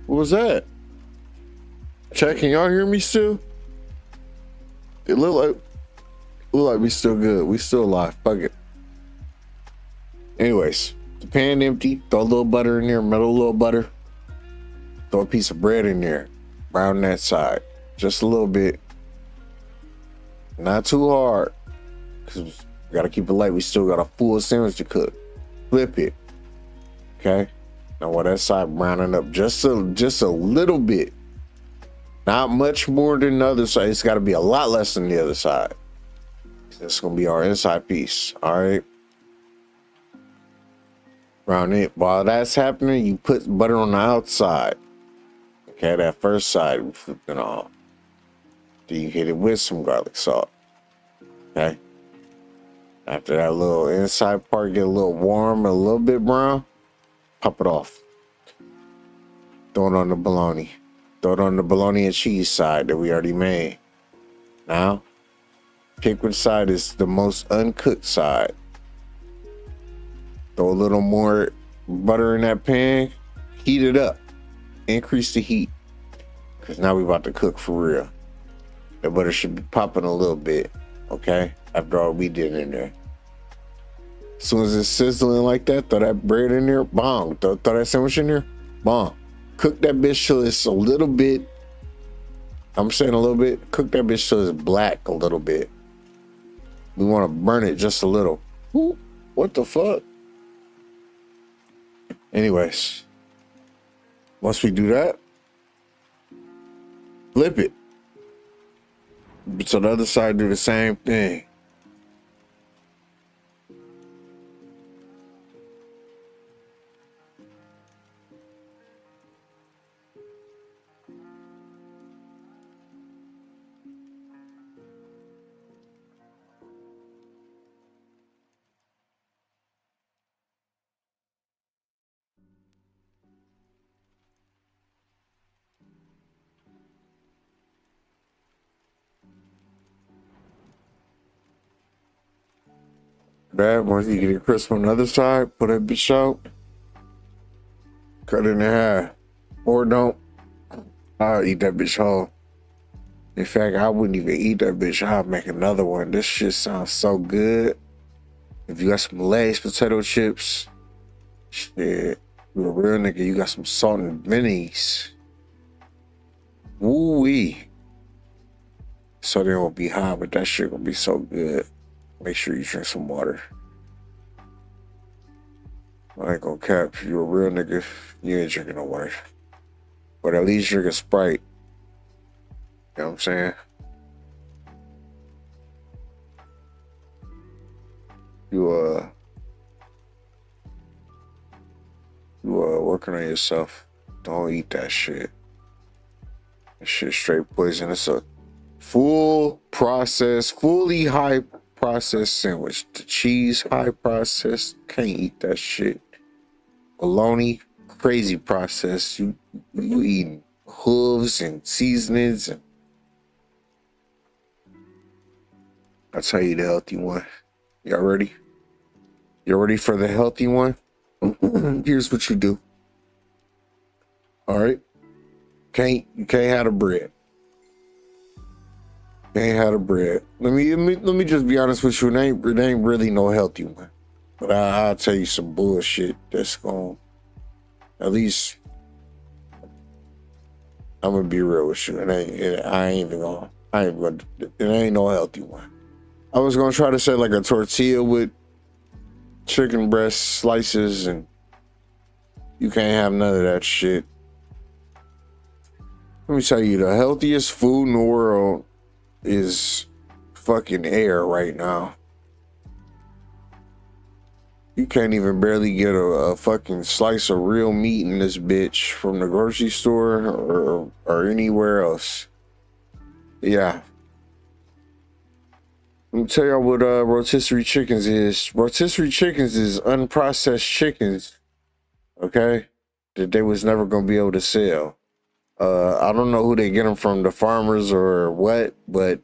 What was that? Chat, can y'all hear me still? It look like we still good. We still alive. Fuck it. Anyways, the pan empty. Throw a little butter in there. Melt a little butter. Throw a piece of bread in there. Brown that side. Just a little bit. Not too hard. Because we got to keep it light. We still got a full sandwich to cook. Flip it. Okay. Now while that side browning up just a little bit. Not much more than the other side. It's got to be a lot less than the other side. That's going to be our inside piece. All right. Brown it. While that's happening, you put butter on the outside. Okay, that first side, we flip it off. Then you hit it with some garlic salt. Okay. After that little inside part get a little warm, a little bit brown, pop it off. Throw it on the bologna. Throw it on the bologna and cheese side that we already made. Now, pick which side is the most uncooked side. Throw a little more butter in that pan. Heat it up. Increase the heat. Because now we're about to cook for real. The butter should be popping a little bit. Okay? After all we did in there. As soon as it's sizzling like that, throw that bread in there. Bong. Throw that sandwich in there. Bong. Cook that bitch till it's a little bit. I'm saying a little bit. Cook that bitch till it's black a little bit. We want to burn it just a little. Ooh, what the fuck? Anyways, once we do that, flip it. So the other side do the same thing. That once you get it crisp on the other side, put that bitch out. Cut it in half. Or don't. I'll eat that bitch whole. In fact, I wouldn't even eat that bitch. I'll make another one. This shit sounds so good. If you got some Lay's potato chips, shit, you a real nigga, you got some salt and minis. Woo-wee. So they won't be high, but that shit gonna be so good. Make sure you drink some water. I ain't gonna cap. If you a real nigga, you ain't drinking no water. But at least drink a Sprite. You know what I'm saying? You working on yourself. Don't eat that shit. That shit straight poison. It's a fully high processed sandwich. The cheese, high processed. Can't eat that shit. Bologna, crazy processed. You eating hooves and seasonings. And I'll tell you the healthy one. Y'all ready? You ready for the healthy one? Here's what you do. All right. You can't have the bread. Can't have the bread. Let me just be honest with you. It ain't really no healthy one. But I'll tell you some bullshit that's going. At least I'm gonna be real with you. It ain't no healthy one. I was gonna try to say like a tortilla with chicken breast slices, and you can't have none of that shit. Let me tell you, the healthiest food in the world is fucking air right now. You can't even barely get a fucking slice of real meat in this bitch from the grocery store or anywhere else. Yeah. Let me tell y'all what rotisserie chickens is. Rotisserie chickens is unprocessed chickens, okay, that they was never gonna be able to sell. I don't know who they get them from, the farmers or what, but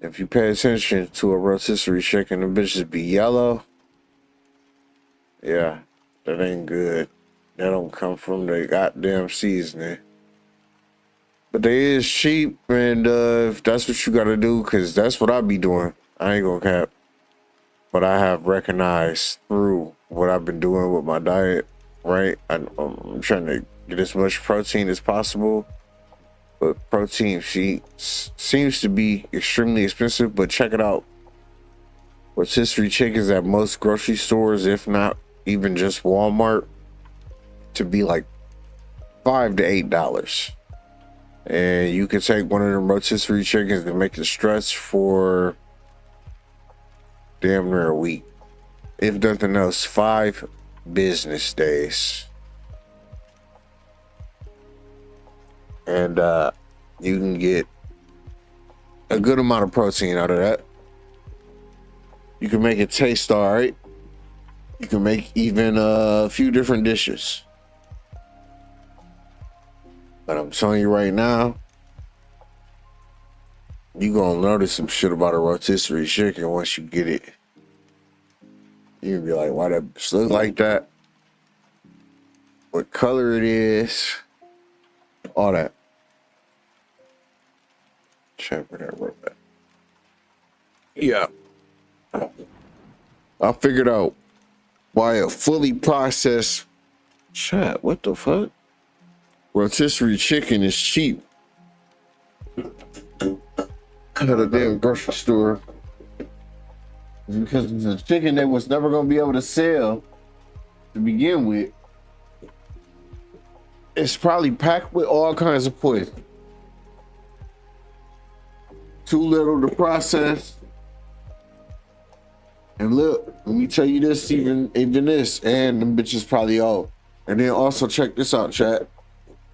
if you pay attention to a rotisserie chicken, the bitches be yellow. Yeah, that ain't good. That don't come from the goddamn seasoning. But they is cheap, and if that's what you gotta do, cause that's what I be doing. I ain't gonna cap. But I have recognized through what I've been doing with my diet, right? I'm trying to get as much protein as possible. But protein seems to be extremely expensive, but check it out. Rotisserie chickens at most grocery stores, if not even just Walmart, to be like $5 to $8. And you can take one of them rotisserie chickens and make it stretch for damn near a week. If nothing else, 5 business days. And you can get a good amount of protein out of that. You can make it taste all right. You can make even a few different dishes. But I'm telling you right now, you gonna notice some shit about a rotisserie chicken once you get it. You can be like, why that bitch look like that? What color it is? All that. Check for that real quick. Yeah. I figured out why a fully processed chat. What the fuck? Rotisserie chicken is cheap at a damn grocery store. Because it's a chicken that was never gonna be able to sell to begin with. It's probably packed with all kinds of poison. Too little to process. And look, let me tell you this, even this, and them bitches probably all. And then also check this out, chat.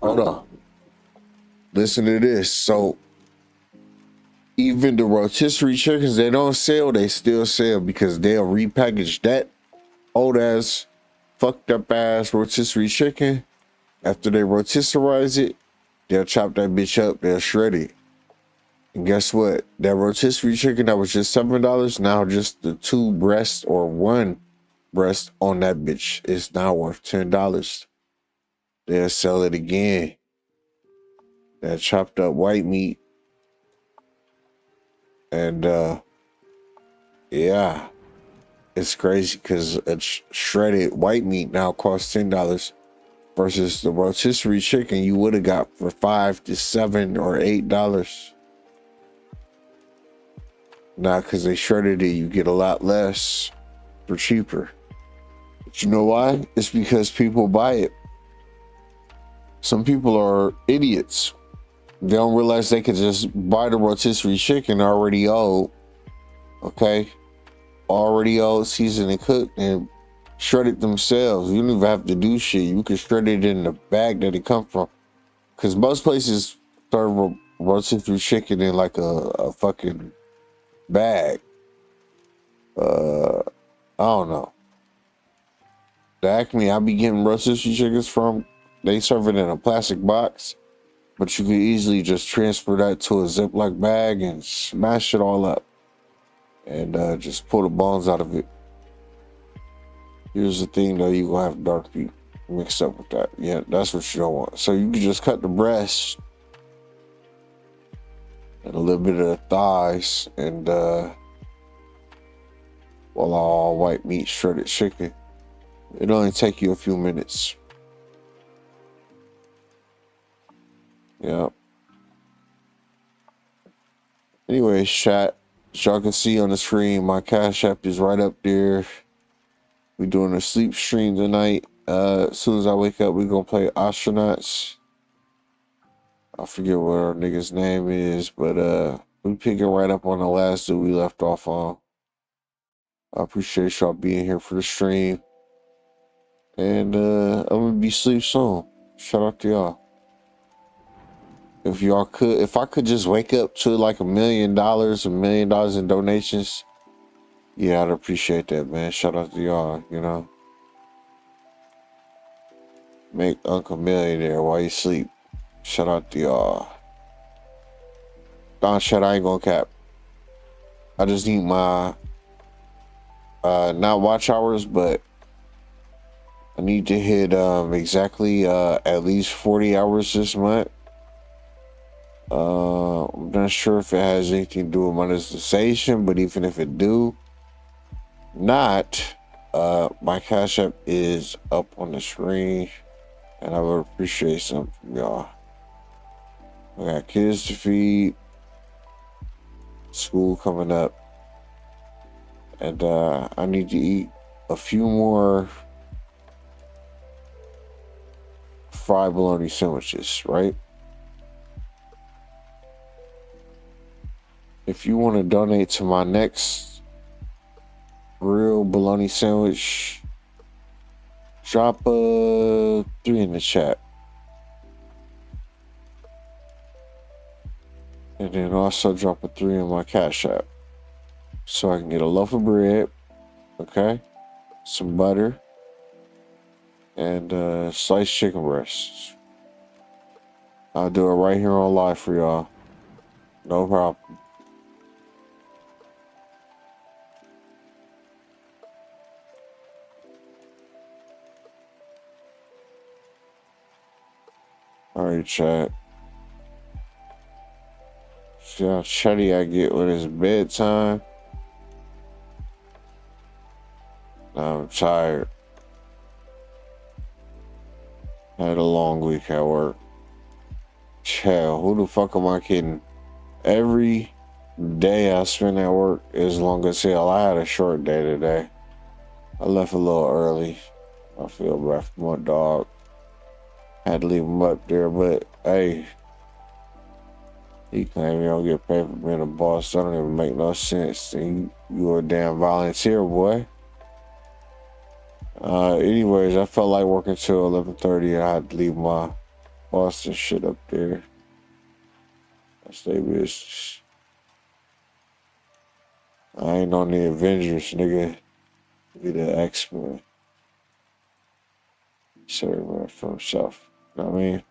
Hold on. Listen to this. So even the rotisserie chickens they don't sell, they still sell because they'll repackage that old ass, fucked up ass rotisserie chicken. After they rotisserize it, they'll chop that bitch up, they'll shred it. And guess what? That rotisserie chicken that was just $7, now just the 2 breasts or 1 breast on that bitch is now worth $10. They'll sell it again. That chopped up white meat. And yeah, it's crazy because a shredded white meat now costs $10. versus the rotisserie chicken you would have got for $5 to $7 or $8. Now, because they shredded it, you get a lot less for cheaper. But you know why? It's because people buy it. Some people are idiots. They don't realize they could just buy the rotisserie chicken already old. Okay? Already old, seasoned and cooked, and shred it themselves. You don't even have to do shit. You can shred it in the bag that it come from. Because most places serve rotisserie chicken in like a fucking bag. I don't know. The Acme I be getting rotisserie chickens from, they serve it in a plastic box, but you can easily just transfer that to a Ziploc bag and smash it all up and just pull the bones out of it. Here's the thing though, you gonna have dark meat mixed up with that. Yeah, that's what you don't want. So you can just cut the breast and a little bit of the thighs and all white meat shredded chicken. It'll only take you a few minutes. Yeah. Anyways, chat, as y'all can see on the screen, my Cash App is right up there. We doing a sleep stream tonight. As soon as I wake up, we gonna play Ostranaughts. I forget what our nigga's name is, but we picking right up on the last dude we left off on. I appreciate y'all being here for the stream. And I'm gonna be asleep soon. Shout out to y'all. If I could just wake up to like $1 million, $1 million in donations, yeah, I'd appreciate that, man. Shout out to y'all, you know. Make Uncle millionaire while you sleep. Shout out to y'all. Don shut, I ain't gonna cap. I just need my not watch hours, but I need to hit exactly at least 40 hours this month. I'm not sure if it has anything to do with monetization, but even if it do not, my Cash App is up on the screen, and I would appreciate something from y'all. I got kids to feed, school coming up, and I need to eat a few more fried bologna sandwiches, right? If you want to donate to my next real bologna sandwich, drop a 3 in the chat. And then also drop a 3 in my Cash App. So I can get a loaf of bread, okay? Some butter, and sliced chicken breasts. I'll do it right here on live for y'all. No problem. Alright, chat. See how chatty I get when it's bedtime? I'm tired. Had a long week at work. Chill, who the fuck am I kidding? Every day I spend at work is long as hell. I had a short day today. I left a little early. I feel bad for my dog. Had to leave him up there, but hey, he claimed he don't get paid for being a boss. That don't even make no sense. You a damn volunteer, boy. Anyways, I felt like working till 11:30. I had to leave my boss and shit up there. That's their business. I ain't on the Avengers, nigga. Be the X-Men. Sorry, man, for himself. You know what I mean?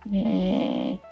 Yeah.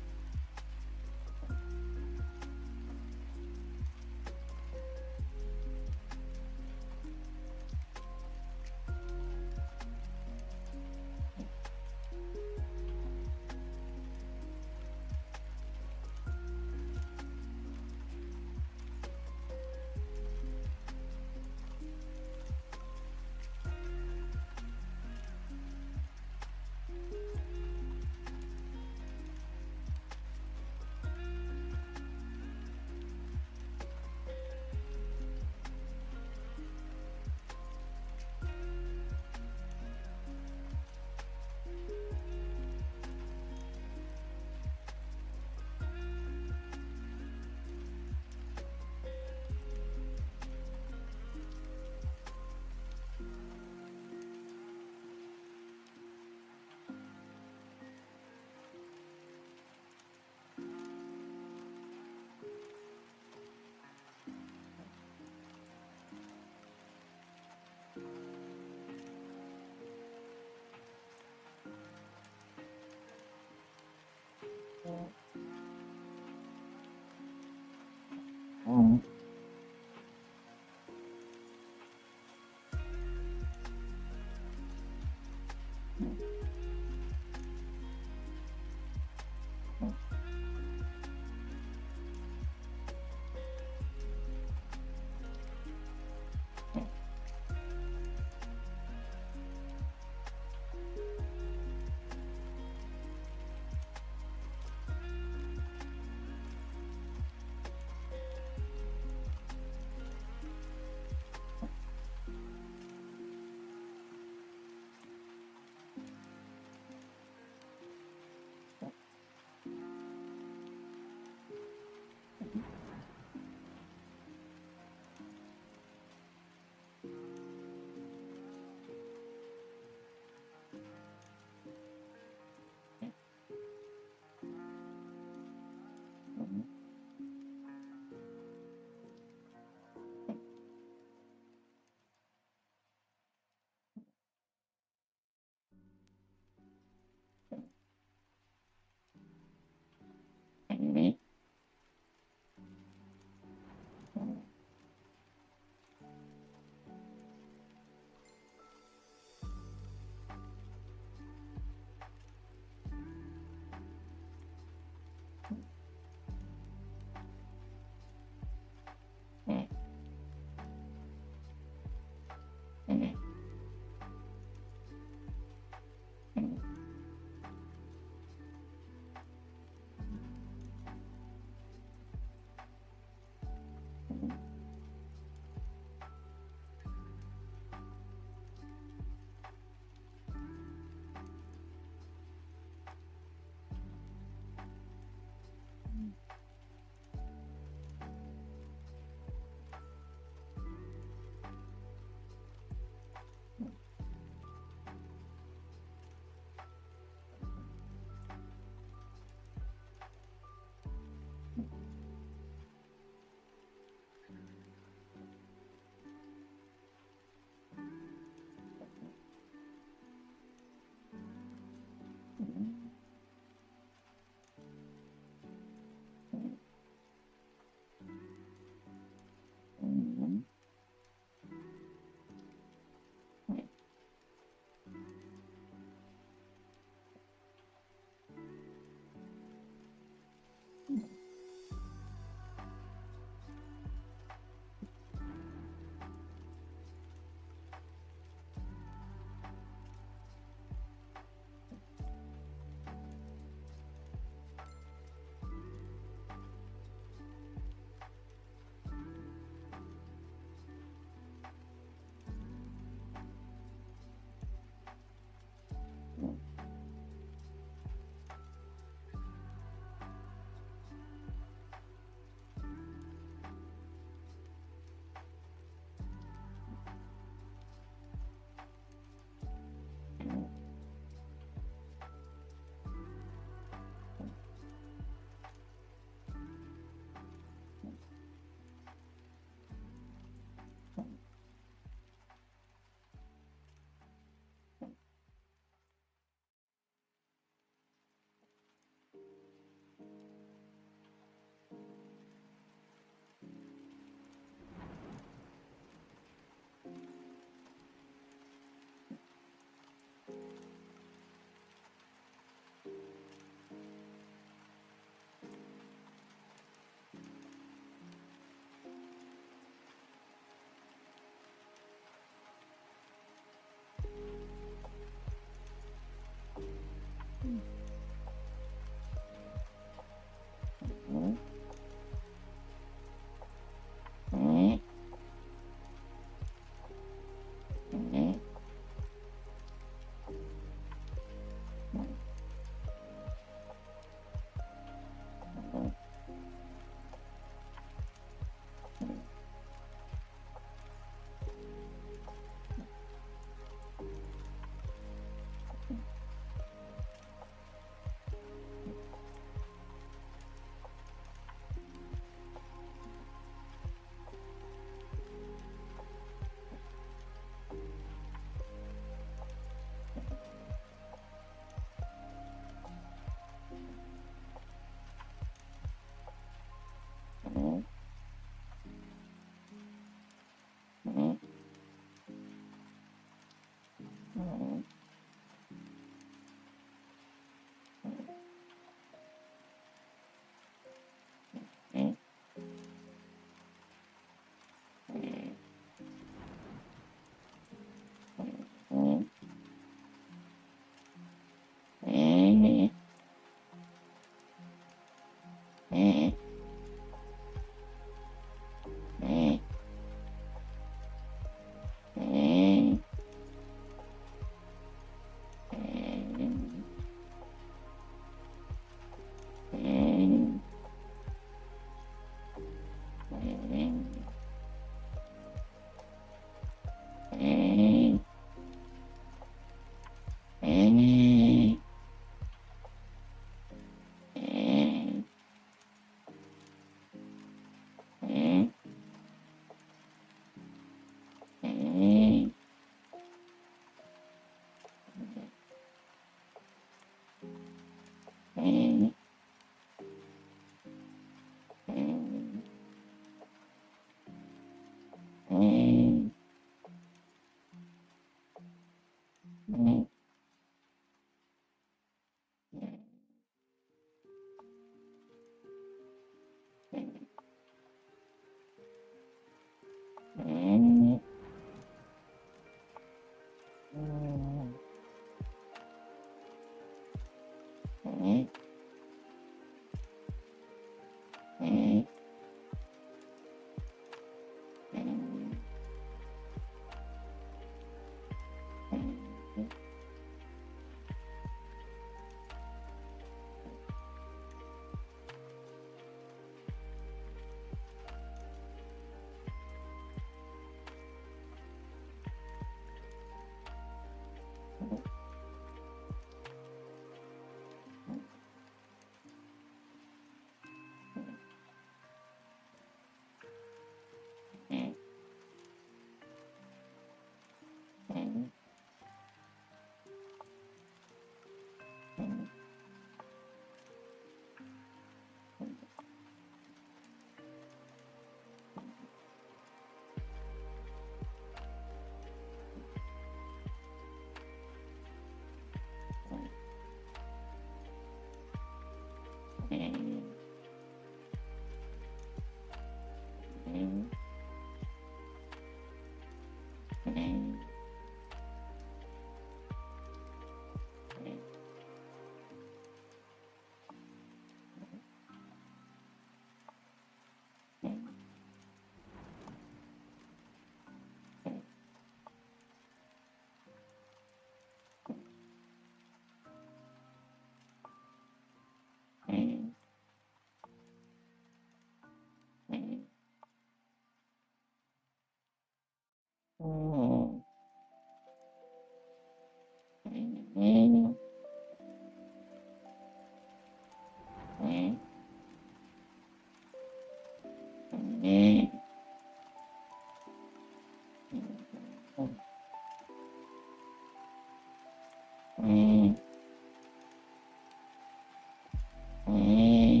Mm-hmm.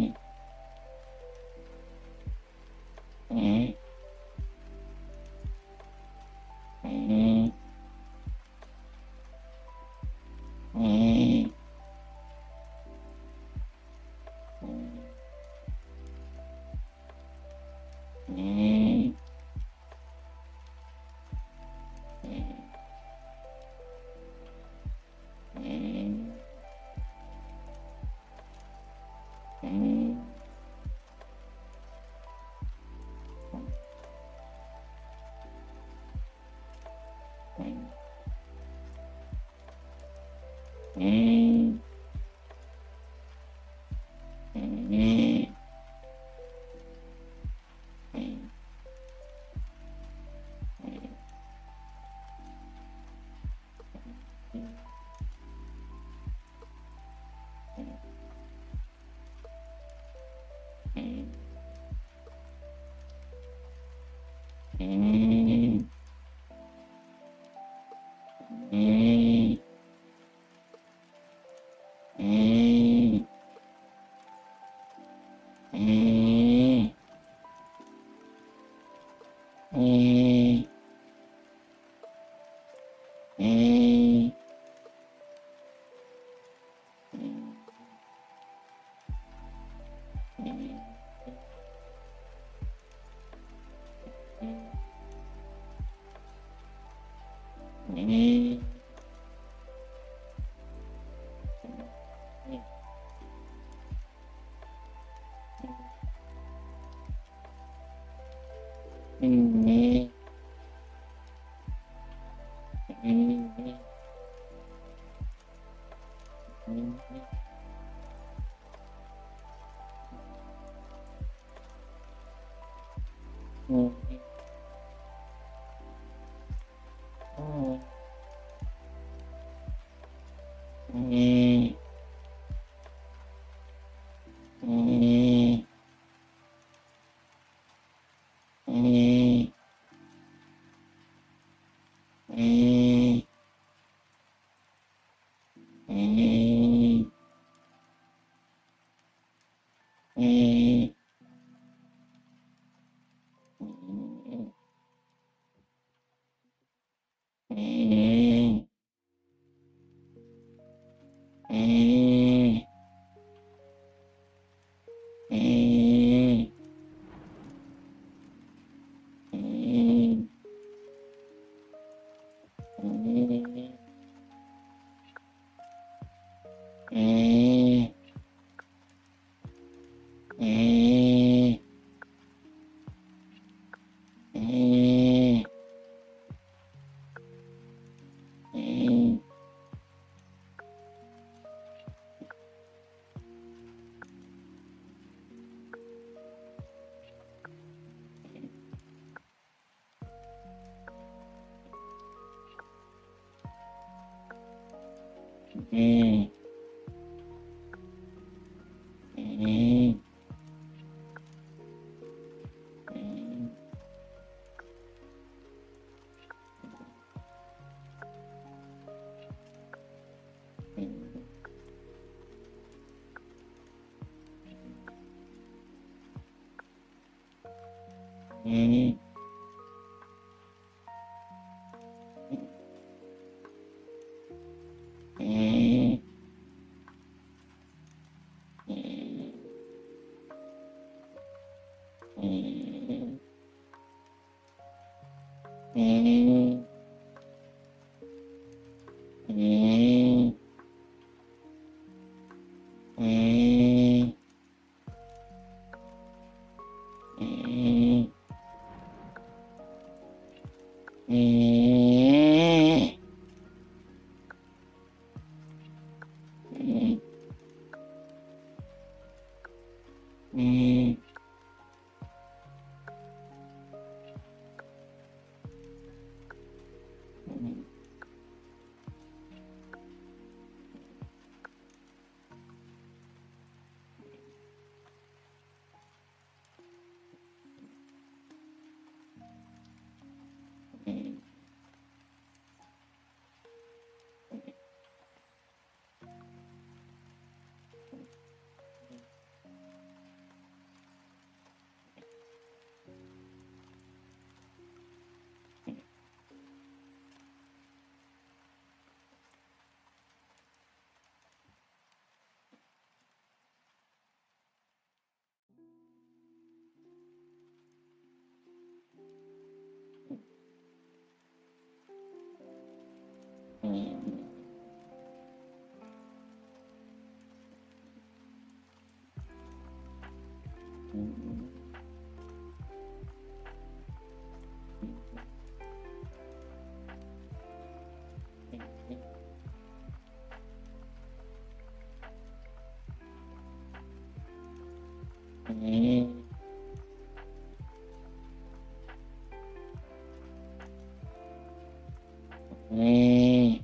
Mm-hmm.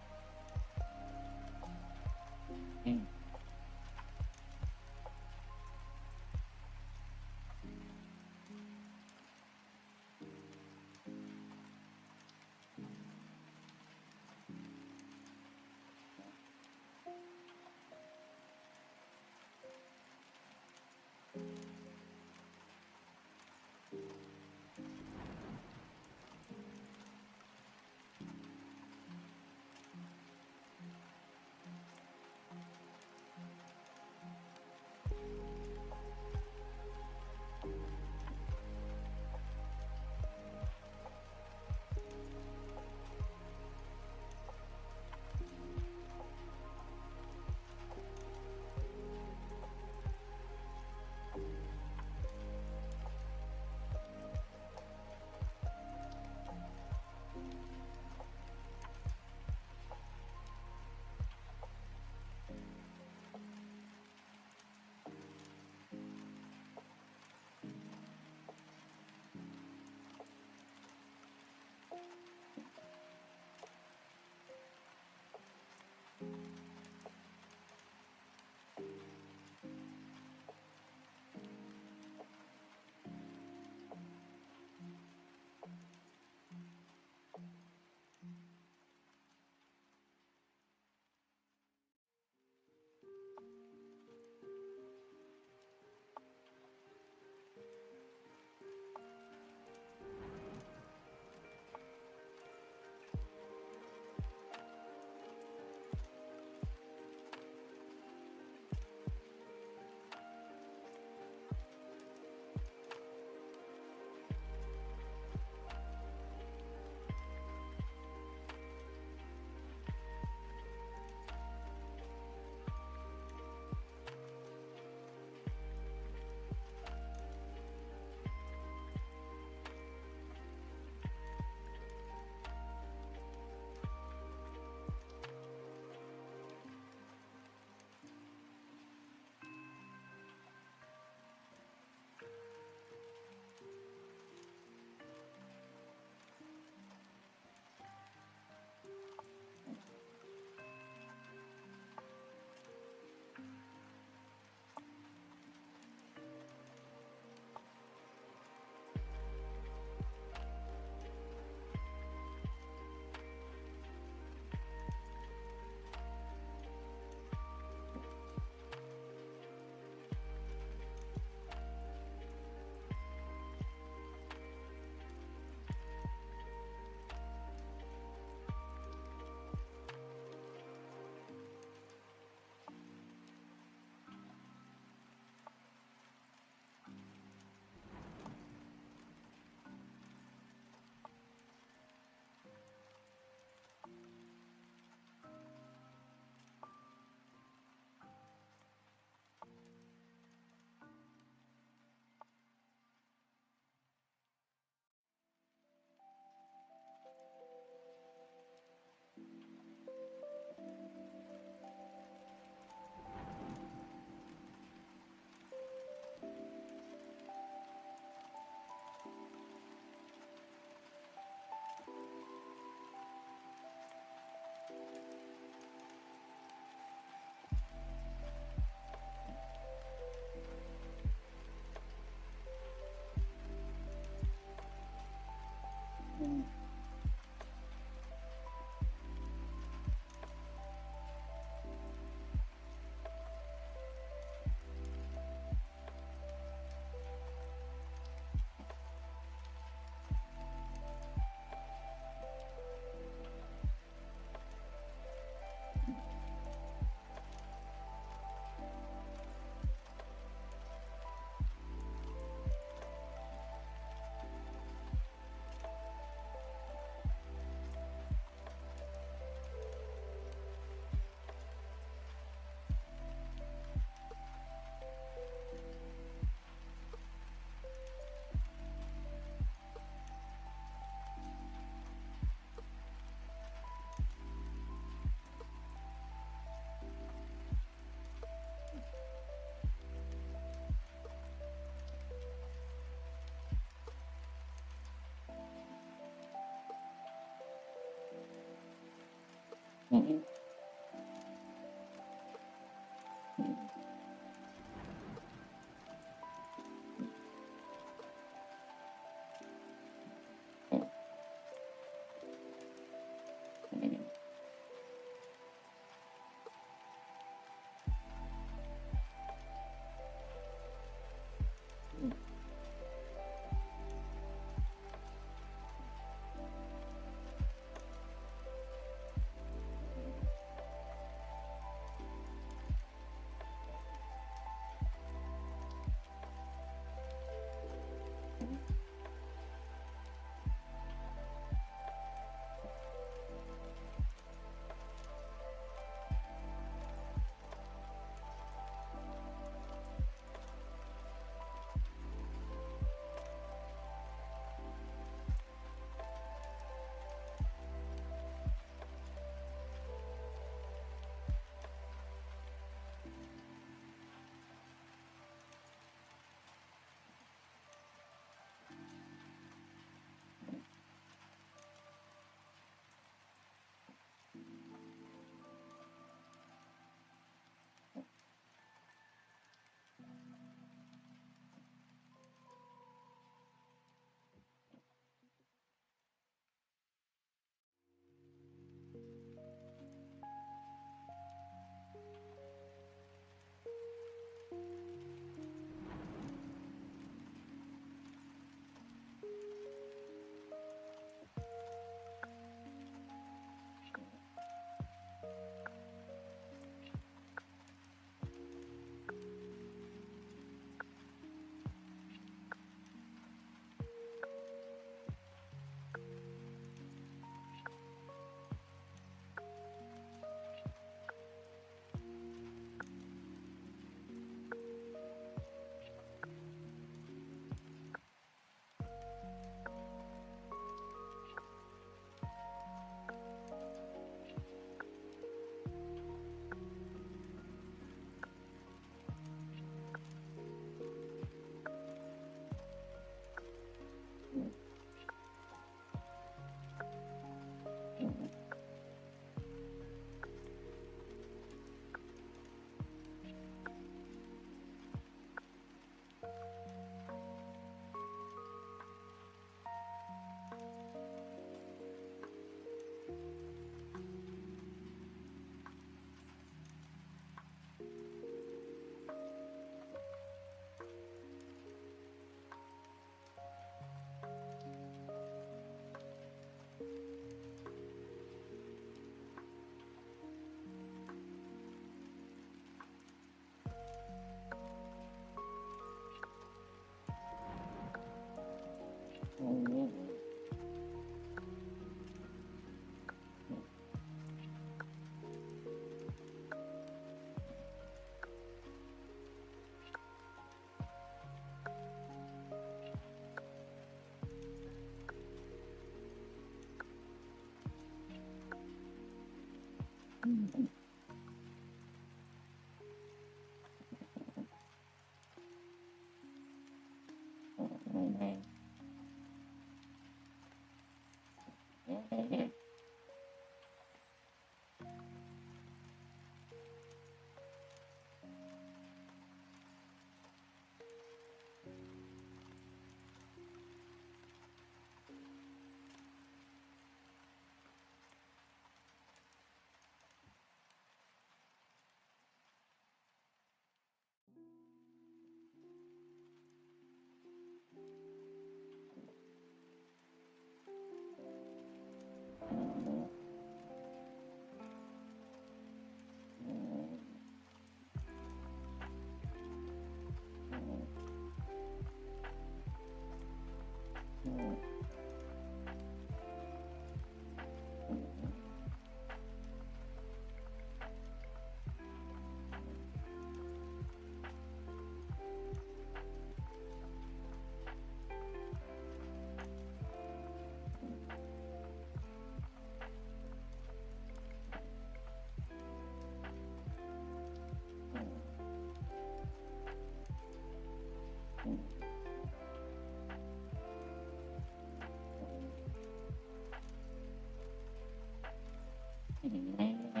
Mm-hmm.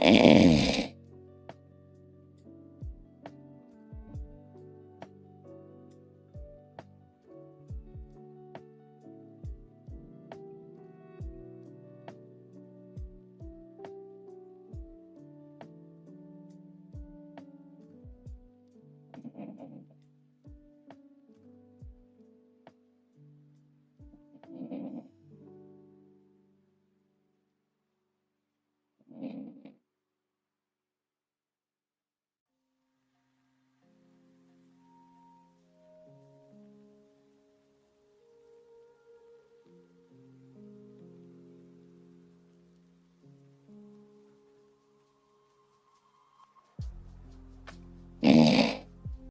Mm-hmm.